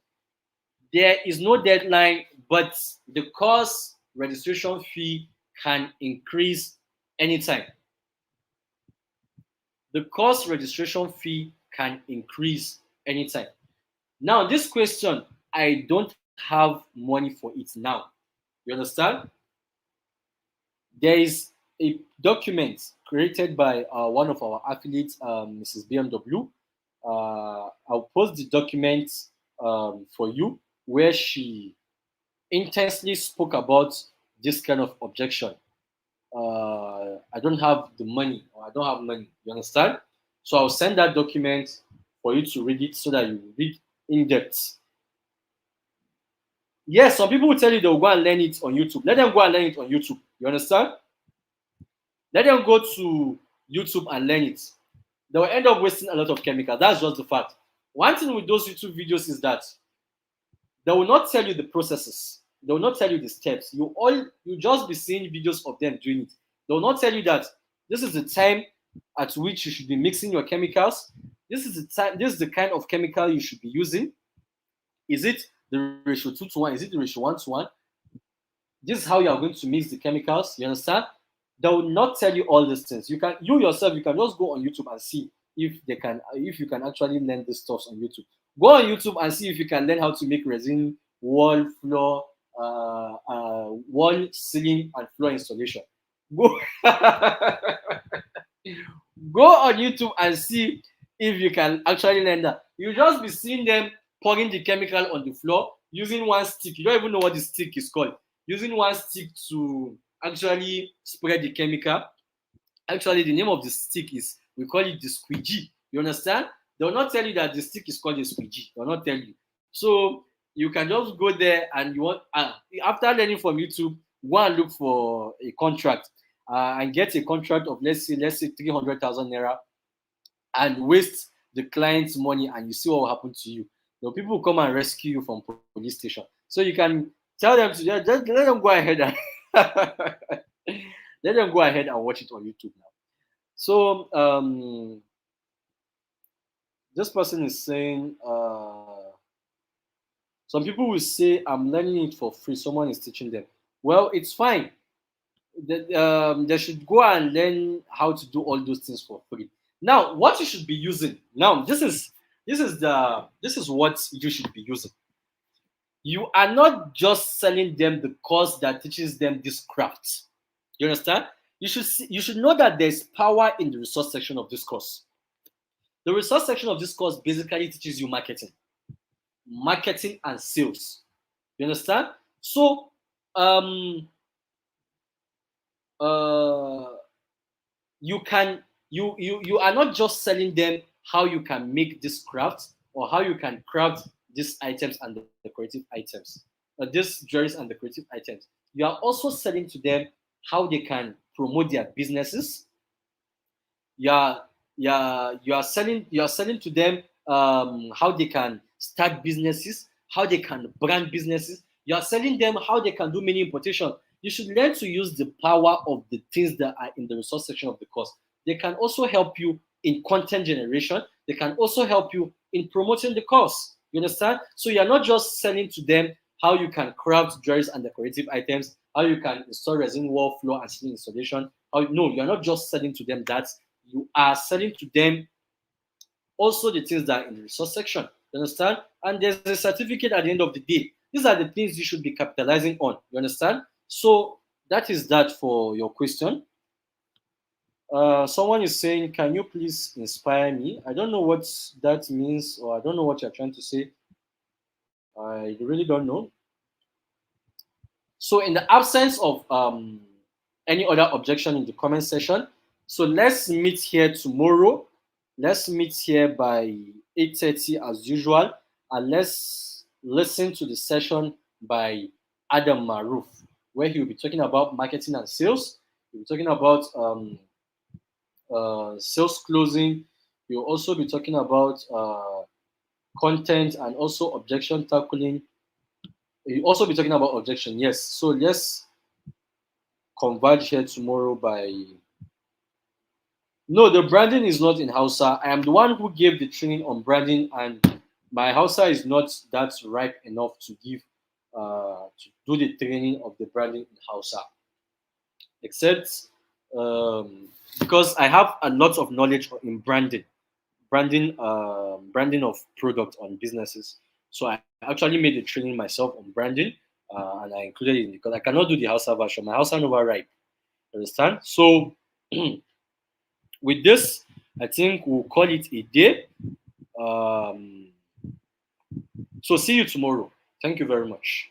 There is no deadline, but the course registration fee can increase anytime. The course registration fee can increase anytime. Now, this question, I don't have money for it now. You understand? There is a document created by one of our affiliates, Mrs. BMW. I'll post the document for you where she intensely spoke about this kind of objection. I don't have the money, or I don't have money. You understand? So I'll send that document for you to read it so that you read in depth. Yes, some people will tell you they'll go and learn it on YouTube. Let them go and learn it on YouTube. You understand? Let them go to YouTube and learn it. They will end up wasting a lot of chemical. That's just the fact. One thing with those YouTube videos is that they will not tell you the processes. They will not tell you the steps. You just be seeing videos of them doing it. They will not tell you that this is the time at which you should be mixing your chemicals. This is the time. This is the kind of chemical you should be using. Is it the ratio 2:1? Is it the ratio 1:1? This is how you are going to mix the chemicals. You understand? They will not tell you all these things. You yourself, you can just go on YouTube and see if you can actually learn this stuff on YouTube. Go on YouTube and see if you can learn how to make resin, wall, floor, wall, ceiling, and floor installation. Go, go on YouTube and see if you can actually learn that. You just be seeing them pouring the chemical on the floor using one stick. You don't even know what the stick is called. Using one stick to actually spread the chemical. Actually, the name of the stick is, we call it the squeegee. You understand? They will not tell you that the stick is called a squeegee. They will not tell you. So you can just go there and you want, after learning from YouTube, go and look for a contract and get a contract of let's say 300,000 naira and waste the client's money, and you see what will happen to you. The people will come and rescue you from police station. So you can tell them to just let them go ahead and let them go ahead and watch it on YouTube now. So this person is saying some people will say I'm learning it for free. Someone is teaching them. Well, it's fine. They should go and learn how to do all those things for free. Now, what you should be using now, this is what you should be using. You are not just selling them the course that teaches them this craft. You understand? You should know that there's power in the resource section of this course. The resource section of this course basically teaches you marketing and sales. You understand? So you are not just selling them how you can make this craft or how you can craft these items and the creative items, these jewelries and the creative items. You are also selling to them how they can promote their businesses. You are selling to them how they can start businesses, how they can brand businesses. You are selling them how they can do many importation. You should learn to use the power of the things that are in the resource section of the course. They can also help you in content generation. They can also help you in promoting the course. You understand? So you're not just selling to them how you can craft jewelries and decorative items, how you can install resin wall, floor, and ceiling installation. No, you're not just selling to them that. You are selling to them also the things that are in the resource section. You understand? And there's a certificate at the end of the day. These are the things you should be capitalizing on. You understand? So that is that for your question. Someone is saying, can you please inspire me? I don't know what that means, or I don't know what you're trying to say. I really don't know. So in the absence of any other objection in the comment section, so let's meet here tomorrow. Let's meet here by 8:30 as usual, and let's listen to the session by Adam Maruf, where he'll be talking about marketing and sales. He'll be talking about sales closing. He'll also be talking about content and also objection tackling. He'll also be talking about objection. Yes. So let's converge here tomorrow by. No, the branding is not in Hausa. I am the one who gave the training on branding, and my Hausa is not that ripe enough to give to do the training of the branding in Hausa. Except because I have a lot of knowledge in branding of product on businesses. So I actually made the training myself on branding, and I included it because I cannot do the Hausa version. My Hausa never ripe. Understand? So with this, I think we'll call it a day. So see you tomorrow. Thank you very much.